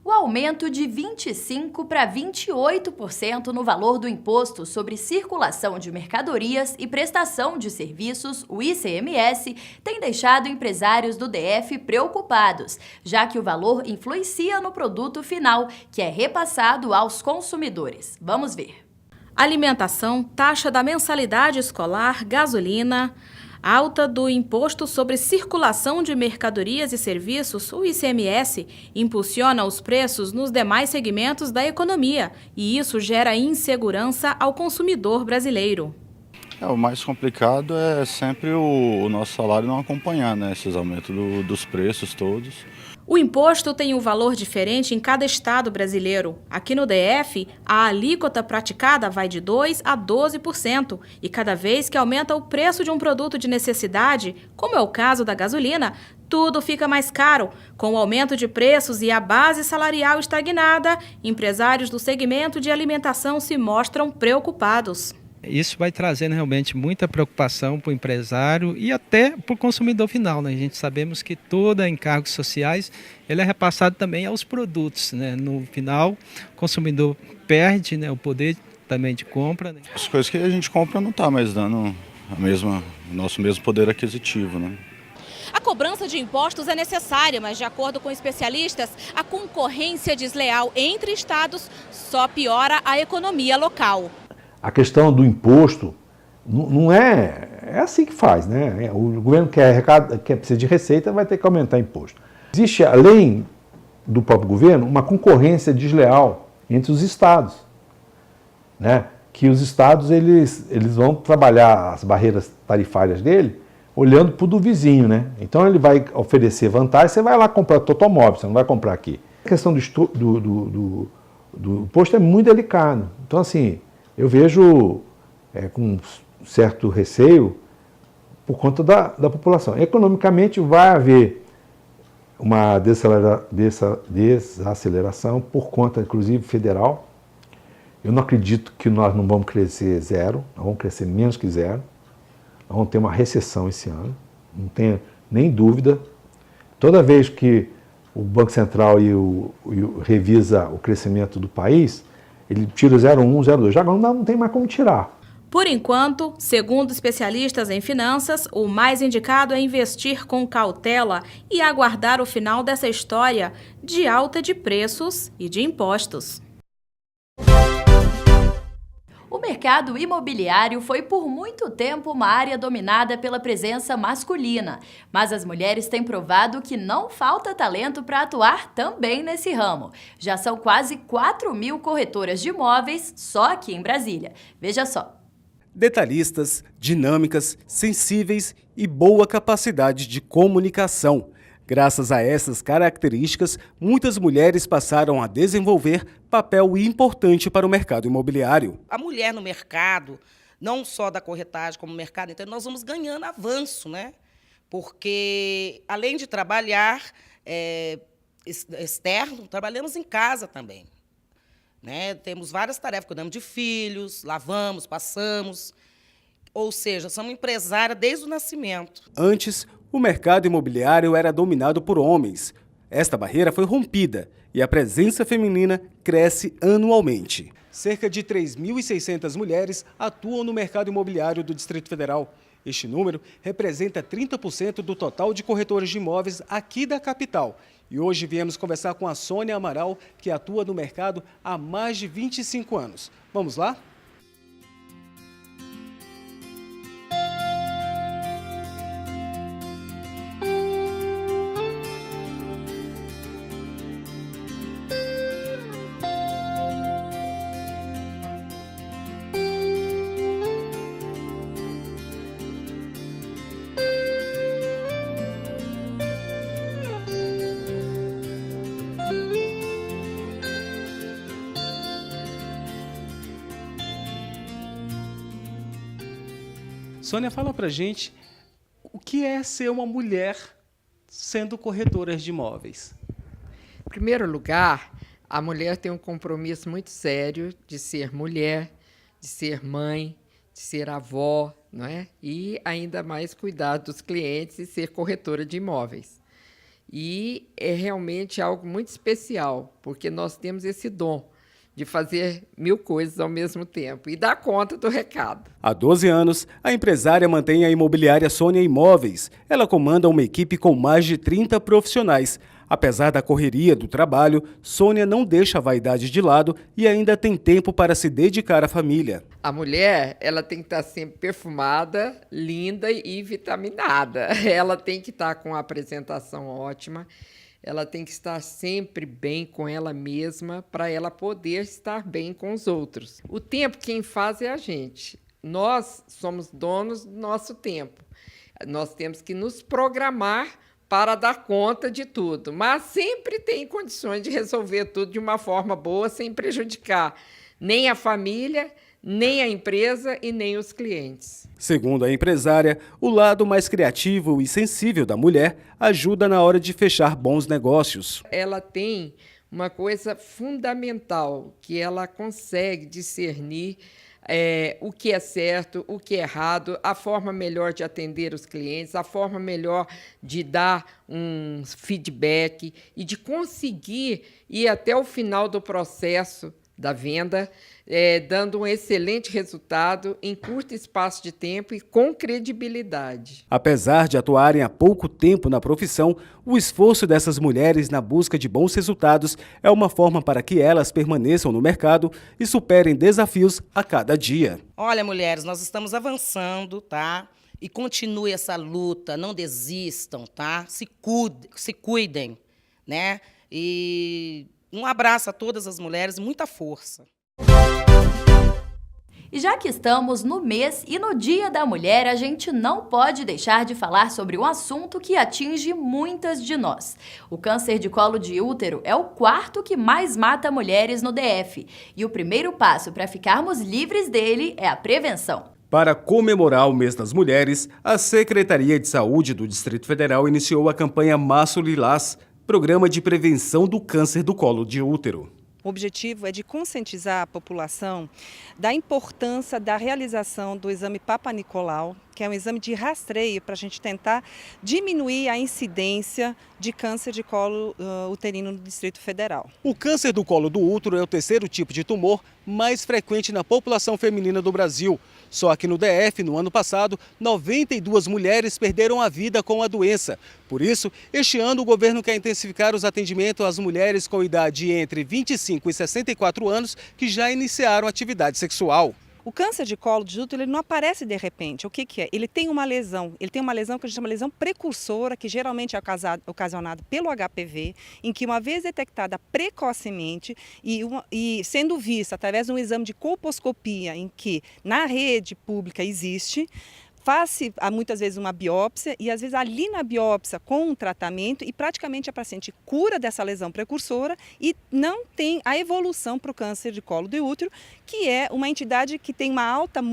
O aumento de 25% para 28% no valor do Imposto sobre Circulação de Mercadorias e Prestação de Serviços, o ICMS, tem deixado empresários do DF preocupados, já que o valor influencia no produto final, que é repassado aos consumidores. Vamos ver. Alimentação, taxa da mensalidade escolar, gasolina, alta do Imposto sobre Circulação de Mercadorias e Serviços, o ICMS, impulsiona os preços nos demais segmentos da economia e isso gera insegurança ao consumidor brasileiro. O mais complicado é sempre o nosso salário não acompanhar, né, esses aumentos dos preços todos. O imposto tem um valor diferente em cada estado brasileiro. Aqui no DF, a alíquota praticada vai de 2% a 12%. E cada vez que aumenta o preço de um produto de necessidade, como é o caso da gasolina, tudo fica mais caro. Com o aumento de preços e a base salarial estagnada, empresários do segmento de alimentação se mostram preocupados. Isso vai trazendo realmente muita preocupação para o empresário e até para o consumidor final, né? A gente sabemos que todo encargos sociais ele é repassado também aos produtos, né? No final, o consumidor perde, né, o poder também de compra, né? As coisas que a gente compra não está mais dando o nosso mesmo poder aquisitivo, né? A cobrança de impostos é necessária, mas de acordo com especialistas, a concorrência desleal entre estados só piora a economia local. A questão do imposto não é assim que faz, né? O governo quer precisa de receita, vai ter que aumentar imposto. Existe, além do próprio governo, uma concorrência desleal entre os estados, né? Que os estados eles vão trabalhar as barreiras tarifárias dele olhando para o do vizinho, né? Então ele vai oferecer vantagem, você vai lá comprar o automóvel, você não vai comprar aqui. A questão do imposto é muito delicado. Então, assim, eu vejo com certo receio por conta da população. Economicamente vai haver uma desaceleração por conta, inclusive, federal. Eu não acredito que nós não vamos crescer zero, nós vamos crescer menos que zero. Nós vamos ter uma recessão esse ano, não tenho nem dúvida. Toda vez que o Banco Central revisa o crescimento do país, ele tira 0,1, 0,2. Já agora não tem mais como tirar. Por enquanto, segundo especialistas em finanças, o mais indicado é investir com cautela e aguardar o final dessa história de alta de preços e de impostos. O mercado imobiliário foi por muito tempo uma área dominada pela presença masculina, mas as mulheres têm provado que não falta talento para atuar também nesse ramo. Já são quase 4.000 corretoras de imóveis só aqui em Brasília. Veja só. Detalhistas, dinâmicas, sensíveis e boa capacidade de comunicação. Graças a essas características, muitas mulheres passaram a desenvolver papel importante para o mercado imobiliário. A mulher no mercado, não só da corretagem como mercado, então nós vamos ganhando avanço, né? Porque, além de trabalhar externo, trabalhamos em casa também. Né? Temos várias tarefas, cuidamos de filhos, lavamos, passamos, ou seja, somos empresárias desde o nascimento. Antes, o mercado imobiliário era dominado por homens. Esta barreira foi rompida e a presença feminina cresce anualmente. Cerca de 3.600 mulheres atuam no mercado imobiliário do Distrito Federal. Este número representa 30% do total de corretores de imóveis aqui da capital. E hoje viemos conversar com a Sônia Amaral, que atua no mercado há mais de 25 anos. Vamos lá? Sônia, fala pra gente o que é ser uma mulher sendo corretora de imóveis. Em primeiro lugar, a mulher tem um compromisso muito sério de ser mulher, de ser mãe, de ser avó, não é? E ainda mais cuidar dos clientes e ser corretora de imóveis. E é realmente algo muito especial, porque nós temos esse dom de fazer 1000 coisas ao mesmo tempo e dar conta do recado. Há 12 anos, a empresária mantém a imobiliária Sônia Imóveis. Ela comanda uma equipe com mais de 30 profissionais. Apesar da correria do trabalho, Sônia não deixa a vaidade de lado e ainda tem tempo para se dedicar à família. A mulher, ela tem que estar sempre perfumada, linda e vitaminada. Ela tem que estar com a apresentação ótima. Ela tem que estar sempre bem com ela mesma para ela poder estar bem com os outros. O tempo quem faz é a gente. Nós somos donos do nosso tempo. Nós temos que nos programar para dar conta de tudo, mas sempre tem condições de resolver tudo de uma forma boa, sem prejudicar nem a família, nem a empresa e nem os clientes. Segundo a empresária, o lado mais criativo e sensível da mulher ajuda na hora de fechar bons negócios. Ela tem uma coisa fundamental, que ela consegue discernir o que é certo, o que é errado, a forma melhor de atender os clientes, a forma melhor de dar um feedback e de conseguir ir até o final do processo da venda, dando um excelente resultado em curto espaço de tempo e com credibilidade. Apesar de atuarem há pouco tempo na profissão, o esforço dessas mulheres na busca de bons resultados é uma forma para que elas permaneçam no mercado e superem desafios a cada dia. Olha, mulheres, nós estamos avançando, tá? E continue essa luta, não desistam, tá? Se cuidem, né? E um abraço a todas as mulheres, muita força. E já que estamos no mês e no Dia da Mulher, a gente não pode deixar de falar sobre um assunto que atinge muitas de nós. O câncer de colo de útero é o 4º que mais mata mulheres no DF. E o primeiro passo para ficarmos livres dele é a prevenção. Para comemorar o Mês das Mulheres, a Secretaria de Saúde do Distrito Federal iniciou a campanha Março Lilás, programa de prevenção do câncer do colo de útero. O objetivo é de conscientizar a população da importância da realização do exame Papa Nicolau, que é um exame de rastreio para a gente tentar diminuir a incidência de câncer de colo uterino no Distrito Federal. O câncer do colo do útero é o 3º tipo de tumor mais frequente na população feminina do Brasil. Só aqui no DF, no ano passado, 92 mulheres perderam a vida com a doença. Por isso, este ano o governo quer intensificar os atendimentos às mulheres com idade entre 25 e 64 anos que já iniciaram atividade sexual. O câncer de colo de útero ele não aparece de repente. O que é? Ele tem uma lesão que a gente chama de lesão precursora, que geralmente é ocasionada pelo HPV, em que uma vez detectada precocemente e sendo vista através de um exame de colposcopia, em que na rede pública existe, faz-se muitas vezes uma biópsia e às vezes ali na biópsia com um tratamento e praticamente a paciente cura dessa lesão precursora e não tem a evolução para o câncer de colo de útero, que é uma entidade que tem uma alta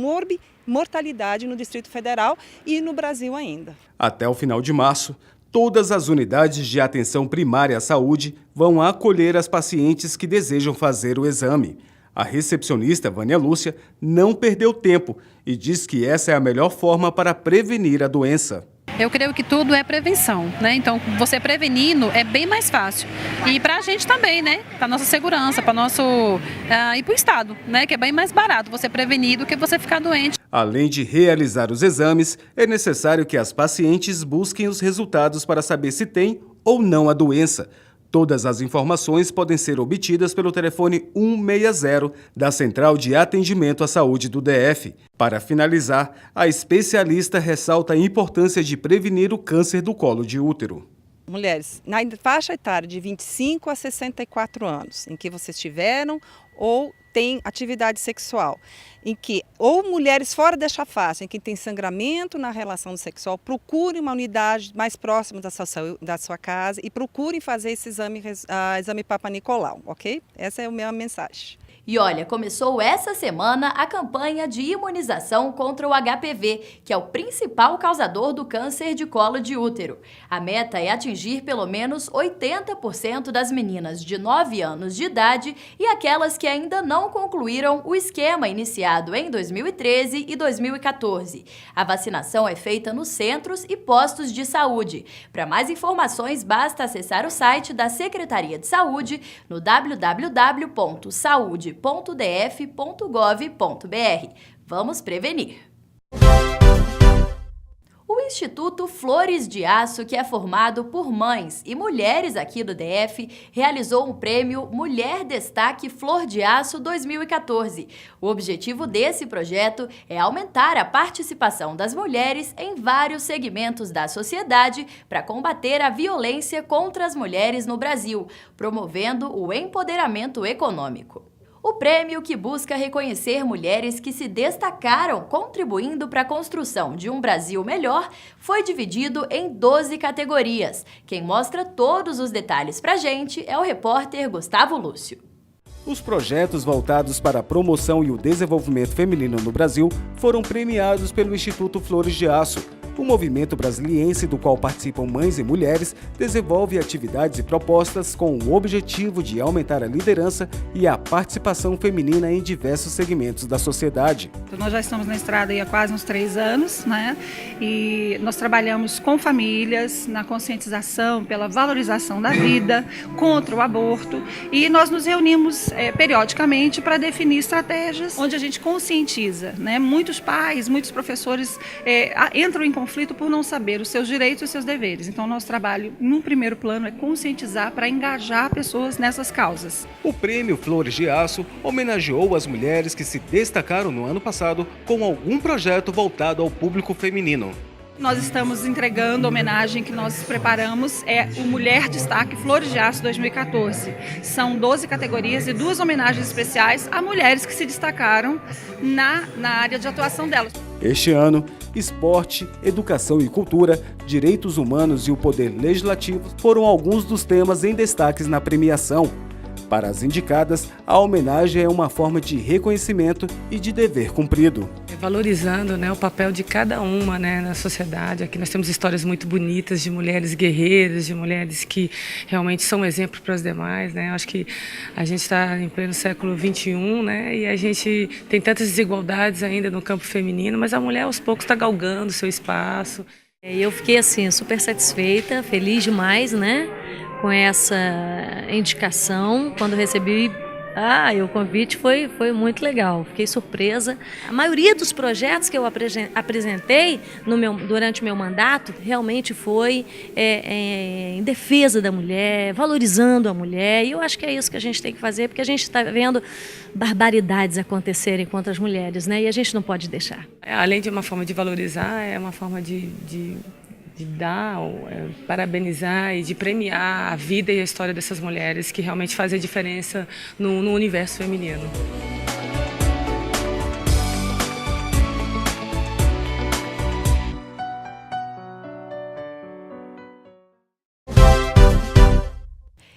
mortalidade no Distrito Federal e no Brasil ainda. Até o final de março, todas as unidades de atenção primária à saúde vão acolher as pacientes que desejam fazer o exame. A recepcionista Vânia Lúcia não perdeu tempo e diz que essa é a melhor forma para prevenir a doença. Eu creio que tudo é prevenção, né? Então, você prevenindo é bem mais fácil. E para a gente também, né? Para nossa segurança, para nosso e para o Estado, né? Que é bem mais barato você prevenir do que você ficar doente. Além de realizar os exames, é necessário que as pacientes busquem os resultados para saber se tem ou não a doença. Todas as informações podem ser obtidas pelo telefone 160 da Central de Atendimento à Saúde do DF. Para finalizar, a especialista ressalta a importância de prevenir o câncer do colo de útero. Mulheres na faixa etária de 25 a 64 anos, em que vocês tiveram ou têm atividade sexual, em que, ou mulheres fora desta faixa, em que tem sangramento na relação sexual, procurem uma unidade mais próxima da sua casa e procurem fazer esse exame Papa Nicolau, ok? Essa é a minha mensagem. E olha, começou essa semana a campanha de imunização contra o HPV, que é o principal causador do câncer de colo de útero. A meta é atingir pelo menos 80% das meninas de 9 anos de idade e aquelas que ainda não concluíram o esquema iniciado em 2013 e 2014. A vacinação é feita nos centros e postos de saúde. Para mais informações, basta acessar o site da Secretaria de Saúde no www.saude.df.gov.br. Vamos prevenir! O Instituto Flores de Aço, que é formado por mães e mulheres aqui do DF, realizou um prêmio Mulher Destaque Flor de Aço 2014. O objetivo desse projeto é aumentar a participação das mulheres em vários segmentos da sociedade para combater a violência contra as mulheres no Brasil, promovendo o empoderamento econômico. O prêmio, que busca reconhecer mulheres que se destacaram contribuindo para a construção de um Brasil melhor, foi dividido em 12 categorias. Quem mostra todos os detalhes pra gente é o repórter Gustavo Lúcio. Os projetos voltados para a promoção e o desenvolvimento feminino no Brasil foram premiados pelo Instituto Flores de Aço. O movimento brasiliense, do qual participam mães e mulheres, desenvolve atividades e propostas com o objetivo de aumentar a liderança e a participação feminina em diversos segmentos da sociedade. Nós já estamos na estrada há quase uns 3 anos, né? E nós trabalhamos com famílias, na conscientização pela valorização da vida, contra o aborto, e nós nos reunimos periodicamente para definir estratégias onde a gente conscientiza, né? Muitos pais, muitos professores entram em conflito por não saber os seus direitos e os seus deveres. Então, nosso trabalho, num primeiro plano, é conscientizar para engajar pessoas nessas causas. O Prêmio Flores de Aço homenageou as mulheres que se destacaram no ano passado com algum projeto voltado ao público feminino. Nós estamos entregando a homenagem que nós preparamos, o Mulher Destaque Flores de Aço 2014. São 12 categorias e 2 homenagens especiais a mulheres que se destacaram na área de atuação delas. Este ano, esporte, educação e cultura, direitos humanos e o poder legislativo foram alguns dos temas em destaques na premiação. Para as indicadas, a homenagem é uma forma de reconhecimento e de dever cumprido. Valorizando, né, o papel de cada uma, né, na sociedade. Aqui nós temos histórias muito bonitas de mulheres guerreiras, de mulheres que realmente são exemplo para as demais, né? Acho que a gente está em pleno século XXI, né, e a gente tem tantas desigualdades ainda no campo feminino, mas a mulher aos poucos está galgando seu espaço. Eu fiquei assim super satisfeita, feliz demais, né, com essa indicação. Quando recebi o convite foi muito legal, fiquei surpresa. A maioria dos projetos que eu apresentei durante o meu mandato realmente foi em defesa da mulher, valorizando a mulher, e eu acho que é isso que a gente tem que fazer, porque a gente está vendo barbaridades acontecerem contra as mulheres, né? E a gente não pode deixar. Além de uma forma de valorizar, é uma forma de dar, parabenizar e de premiar a vida e a história dessas mulheres que realmente fazem a diferença no universo feminino.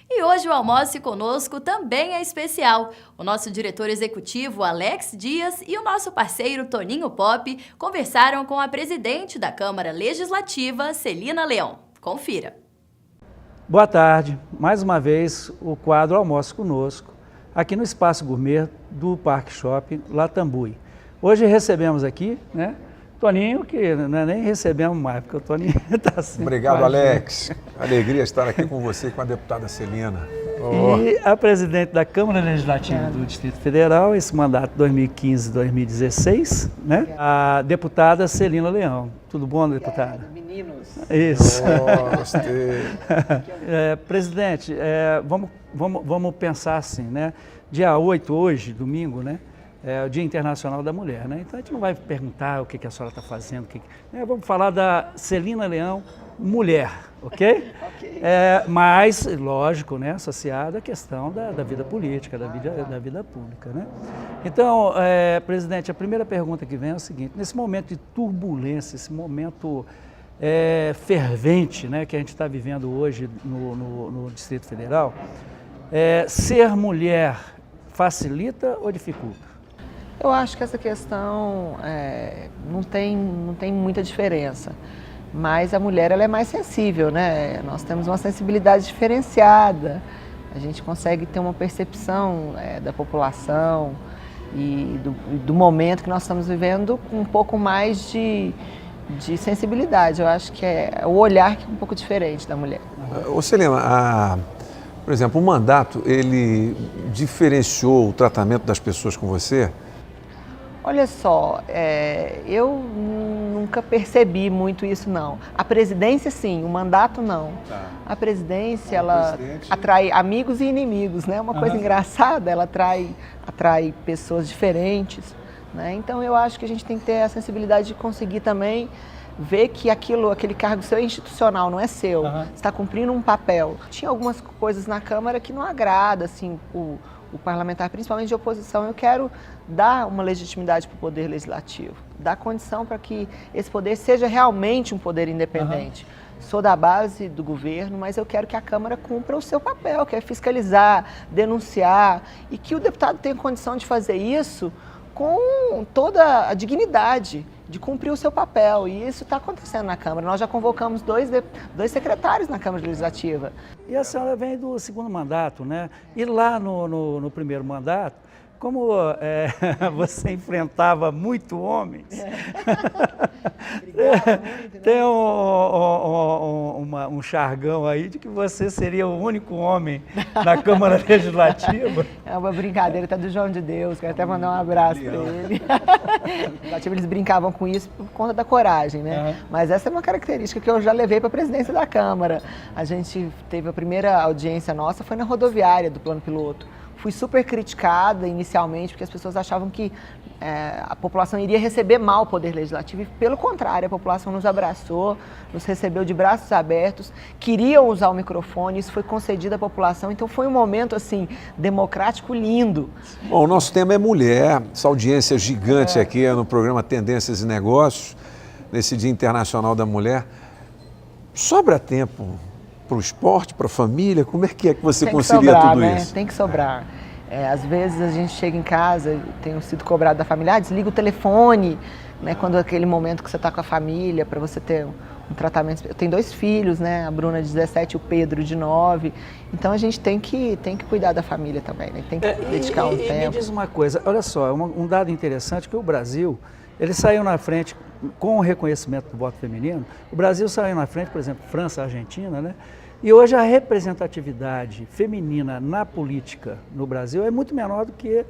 E hoje o Almoce Conosco também é especial. O nosso diretor executivo, Alex Dias, e o nosso parceiro, Toninho Pop, conversaram com a presidente da Câmara Legislativa, Celina Leão. Confira. Boa tarde. Mais uma vez, o quadro Almoce Conosco, aqui no Espaço Gourmet do Parque Shopping Latambui. Hoje recebemos aqui, né, Toninho, que não é nem recebemos mais, porque o Toninho está assim. Obrigado, Alex. Alegria estar aqui com você e com a deputada Celina. E a presidente da Câmara Legislativa do Distrito Federal, esse mandato 2015-2016, né? A deputada Celina Leão. Tudo bom, deputada? Meninos. Isso. Gostei. Presidente, vamos pensar assim, né? Dia 8 hoje, domingo, né? É o Dia Internacional da Mulher, né? Então a gente não vai perguntar o que a senhora está fazendo, vamos falar da Celina Leão, mulher, ok? Ok. Mas, lógico, né, associada à questão da vida política, da vida pública, né? Então, presidente, a primeira pergunta que vem é o seguinte: nesse momento de turbulência, esse momento fervente, né, que a gente está vivendo hoje no Distrito Federal, ser mulher facilita ou dificulta? Eu acho que essa questão não tem muita diferença, mas a mulher ela é mais sensível, né? Nós temos uma sensibilidade diferenciada, a gente consegue ter uma percepção da população e do momento que nós estamos vivendo com um pouco mais de sensibilidade. Eu acho que é o olhar que é um pouco diferente da mulher. Ô Celina, por exemplo, o mandato, ele diferenciou o tratamento das pessoas com você? Olha só, eu nunca percebi muito isso, não. A presidência, sim, o mandato, não. Tá. A presidência, ela atrai amigos e inimigos, né? Uma coisa engraçada, ela atrai pessoas diferentes, né? Então, eu acho que a gente tem que ter a sensibilidade de conseguir também ver que aquele cargo seu é institucional, não é seu. Você está cumprindo um papel. Tinha algumas coisas na Câmara que não agrada, assim, o parlamentar, principalmente de oposição. Eu quero dar uma legitimidade para o Poder Legislativo, dar condição para que esse poder seja realmente um poder independente. Sou da base do governo, mas eu quero que a Câmara cumpra o seu papel, que é fiscalizar, denunciar, e que o deputado tenha condição de fazer isso com toda a dignidade de cumprir o seu papel, e isso está acontecendo na Câmara. Nós já convocamos dois secretários na Câmara Legislativa. E a senhora vem do segundo mandato, né? E lá no primeiro mandato, como você enfrentava muito homens, tem um jargão aí de que você seria o único homem na Câmara Legislativa. É uma brincadeira, tá do João de Deus, quero até mandar um abraço para ele. Eles brincavam com isso por conta da coragem, né? Mas essa é uma característica que eu já levei para a presidência da Câmara. A gente teve a primeira audiência nossa, foi na rodoviária do plano piloto. Fui super criticada inicialmente, porque as pessoas achavam que a população iria receber mal o Poder Legislativo, e pelo contrário, a população nos abraçou, nos recebeu de braços abertos, queriam usar o microfone, isso foi concedido à população, então foi um momento, assim, democrático lindo. Bom, o nosso tema é mulher, essa audiência gigante aqui no programa Tendências e Negócios, nesse Dia Internacional da Mulher. Sobra tempo para o esporte, para a família? Como é que você concilia tudo isso? Tem que sobrar. Às vezes a gente chega em casa, tenho sido cobrado da família, desliga o telefone, né, quando é aquele momento que você está com a família, para você ter um tratamento. Eu tenho 2 filhos, né, a Bruna de 17 e o Pedro de 9, então a gente tem que cuidar da família também, né? Tem que dedicar um tempo. Me diz uma coisa, olha só, um dado interessante, que o Brasil, ele saiu na frente, com o reconhecimento do voto feminino, o Brasil saiu na frente, por exemplo, França, Argentina, né? E hoje a representatividade feminina na política no Brasil é muito menor do que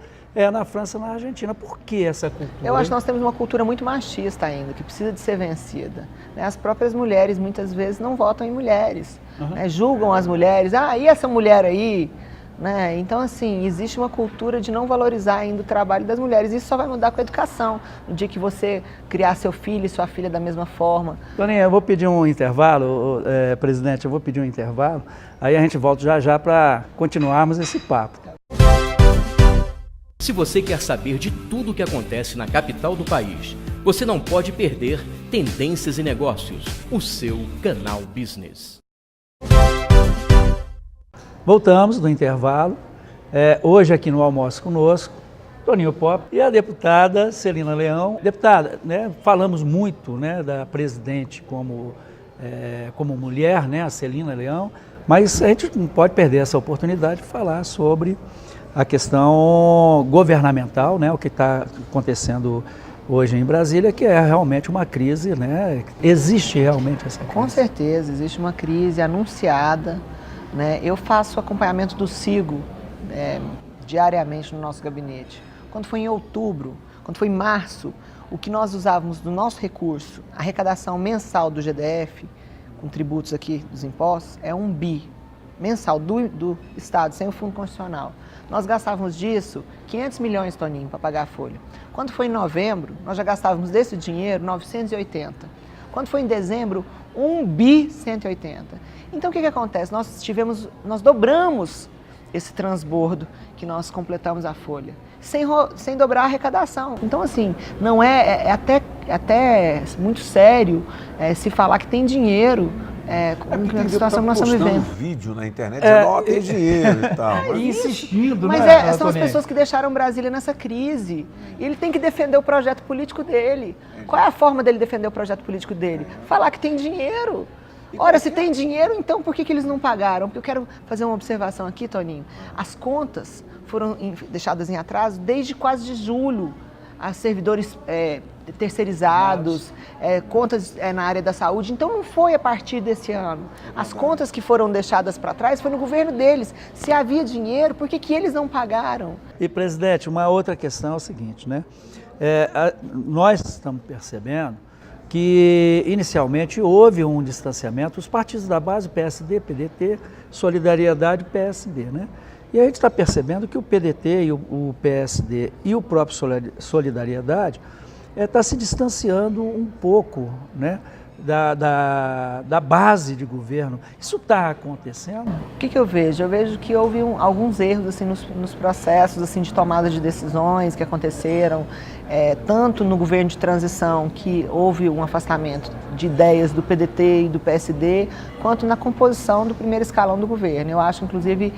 na França e na Argentina. Por que essa cultura? Eu acho que nós temos uma cultura muito machista ainda, que precisa de ser vencida. As próprias mulheres muitas vezes não votam em mulheres, né? Julgam as mulheres, e essa mulher aí? Né? Então, assim, existe uma cultura de não valorizar ainda o trabalho das mulheres. Isso só vai mudar com a educação. No dia que você criar seu filho e sua filha da mesma forma. Toninha, eu vou pedir um intervalo, presidente, eu vou pedir um intervalo. Aí a gente volta já para continuarmos esse papo. Se você quer saber de tudo o que acontece na capital do país, você não pode perder Tendências e Negócios, o seu canal Business. Voltamos do intervalo, hoje aqui no Almoço Conosco, Toninho Pop e a deputada Celina Leão. Deputada, né, falamos muito, né, da presidente como mulher, né, a Celina Leão, mas a gente não pode perder essa oportunidade de falar sobre a questão governamental, né, o que está acontecendo hoje em Brasília, que é realmente uma crise, né? Existe realmente essa crise? Com certeza, existe uma crise anunciada. Né? Eu faço acompanhamento do SIGO diariamente no nosso gabinete. Quando foi em outubro, quando foi em março, o que nós usávamos do nosso recurso, a arrecadação mensal do GDF, com tributos aqui dos impostos, é 1 bi mensal do Estado, sem o Fundo Constitucional. Nós gastávamos disso 500 milhões, Toninho, para pagar a folha. Quando foi em novembro, nós já gastávamos desse dinheiro 980. Quando foi em dezembro, 1 bi 180. Então, o que acontece? Nós dobramos esse transbordo que nós completamos a folha, sem dobrar a arrecadação. Então, assim, não até muito sério se falar que tem dinheiro com a situação que nós estamos vivendo. Vídeo na internet dizendo, ó, tem dinheiro e tal. Mas insistindo, mas né, são as pessoas que deixaram Brasília nessa crise. E ele tem que defender o projeto político dele. Qual é a forma dele defender o projeto político dele? Falar que tem dinheiro. Ora, se tem dinheiro, então por que eles não pagaram? Porque eu quero fazer uma observação aqui, Toninho. As contas foram deixadas em atraso desde quase de julho. As servidores terceirizados, contas na área da saúde. Então não foi a partir desse ano. As contas que foram deixadas para trás foi no governo deles. Se havia dinheiro, por que eles não pagaram? E, presidente, uma outra questão é o seguinte, né? Nós estamos percebendo que inicialmente houve um distanciamento, os partidos da base, PSD, PDT, Solidariedade e PSD, né? E a gente está percebendo que o PDT e o PSD e o próprio Solidariedade está se distanciando um pouco, né, da base de governo. Isso está acontecendo? O que eu vejo? Eu vejo que houve alguns erros assim, nos processos assim, de tomada de decisões que aconteceram, tanto no governo de transição, que houve um afastamento de ideias do PDT e do PSD, quanto na composição do primeiro escalão do governo. Eu acho, inclusive,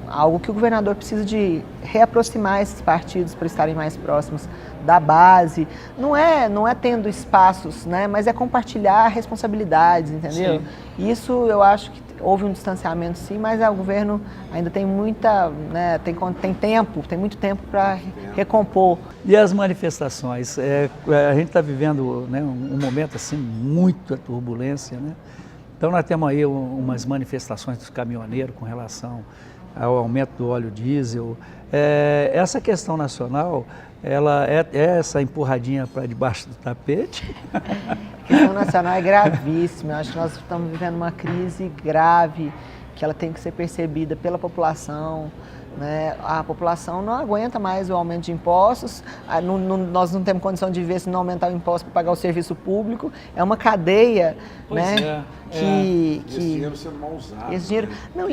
algo que o governador precisa de reaproximar esses partidos para estarem mais próximos da base. Não é tendo espaços, né, mas é compartilhar responsabilidades, entendeu? Sim. Isso eu acho que houve um distanciamento sim, mas o governo ainda tem muita, né, tem muito tempo para recompor. E as manifestações? A gente está vivendo, né, um momento assim, muita turbulência, né? Então nós temos aí umas manifestações dos caminhoneiros com relação ao aumento do óleo diesel. Essa questão nacional, ela é essa empurradinha para debaixo do tapete? A questão nacional é gravíssima. Eu acho que nós estamos vivendo uma crise grave, que ela tem que ser percebida pela população. Né? A população não aguenta mais o aumento de impostos, nós não temos condição de ver se não aumentar o imposto para pagar o serviço público. É uma cadeia, né? Esse dinheiro sendo mal usado. Esse dinheiro... Não,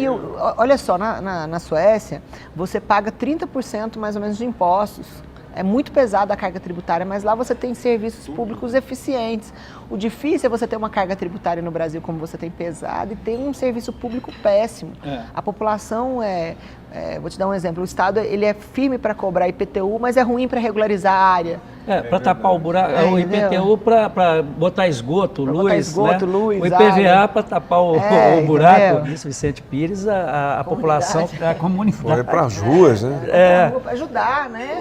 olha só, na Suécia, você paga 30% mais ou menos de impostos. É muito pesada a carga tributária, mas lá você tem serviços públicos eficientes. O difícil é você ter uma carga tributária no Brasil como você tem pesado e tem um serviço público péssimo. A população vou te dar um exemplo, o Estado ele é firme para cobrar IPTU, mas é ruim para regularizar a área. Para tapar o buraco, o IPTU para botar esgoto, luz, né? Luz, o IPVA para tapar o buraco. Isso, Vicente Pires, a população, a comunidade. Foi para as ruas, né? Para ajudar, né?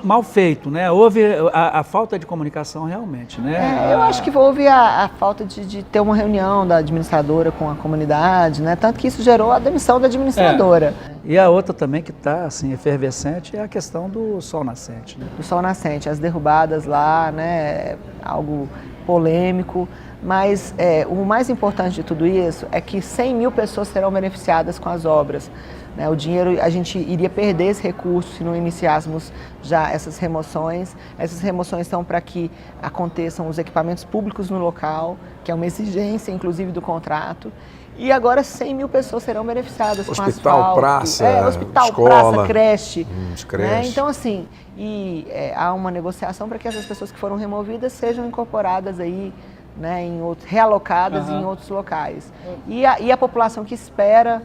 Mal feito, né? Houve a falta de comunicação realmente, né? Eu acho que houve a falta de ter uma reunião da administradora com a comunidade, né? Tanto que isso gerou a demissão da administradora. E a outra também que está assim, efervescente é a questão do sol nascente. Né? Do sol nascente, as derrubadas lá, né? Algo polêmico, mas o mais importante de tudo isso é que 100 mil pessoas serão beneficiadas com as obras. Né? O dinheiro, a gente iria perder esse recurso se não iniciássemos já essas remoções. Essas remoções são para que aconteçam os equipamentos públicos no local, que é uma exigência, inclusive, do contrato. E agora 100 mil pessoas serão beneficiadas com asfalto. Hospital, praça, hospital, escola, praça, creche. Né? Então, assim, há uma negociação para que essas pessoas que foram removidas sejam incorporadas aí, né, realocadas em outros locais. E a população que espera,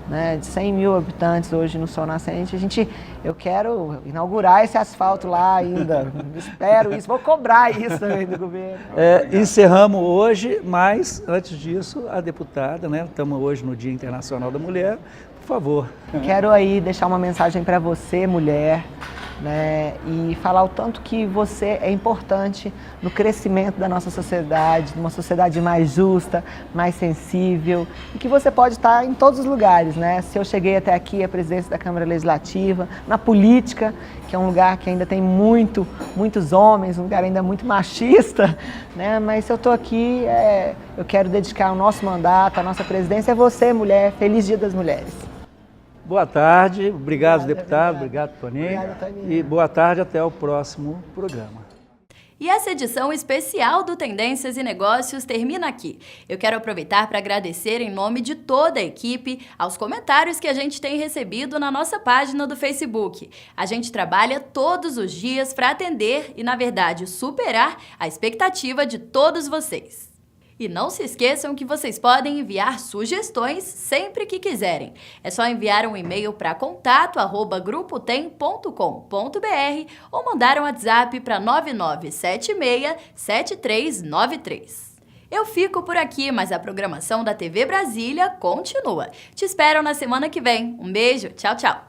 né, de 100 mil habitantes hoje no Sol Nascente, eu quero inaugurar esse asfalto lá ainda, espero isso, vou cobrar isso também do governo. Encerramos hoje, mas antes disso, a deputada, né, estamos hoje no Dia Internacional da Mulher, por favor. Quero aí deixar uma mensagem para você, mulher, né, e falar o tanto que você é importante no crescimento da nossa sociedade, uma sociedade mais justa, mais sensível, e que você pode estar em todos os lugares, né? Se eu cheguei até aqui, a presidência da Câmara Legislativa, na política, que é um lugar que ainda tem muitos homens, um lugar ainda muito machista, né? Mas se eu estou aqui, eu quero dedicar o nosso mandato, a nossa presidência a você, mulher. Feliz Dia das Mulheres. Boa tarde, obrigado, deputado, obrigado, Toninho. Obrigado, Toninho. E boa tarde, até o próximo programa. E essa edição especial do Tendências e Negócios termina aqui. Eu quero aproveitar para agradecer em nome de toda a equipe aos comentários que a gente tem recebido na nossa página do Facebook. A gente trabalha todos os dias para atender e, na verdade, superar a expectativa de todos vocês. E não se esqueçam que vocês podem enviar sugestões sempre que quiserem. É só enviar um e-mail para contato@grupotem.com.br ou mandar um WhatsApp para 9976-7393. Eu fico por aqui, mas a programação da TV Brasília continua. Te espero na semana que vem. Um beijo, tchau, tchau!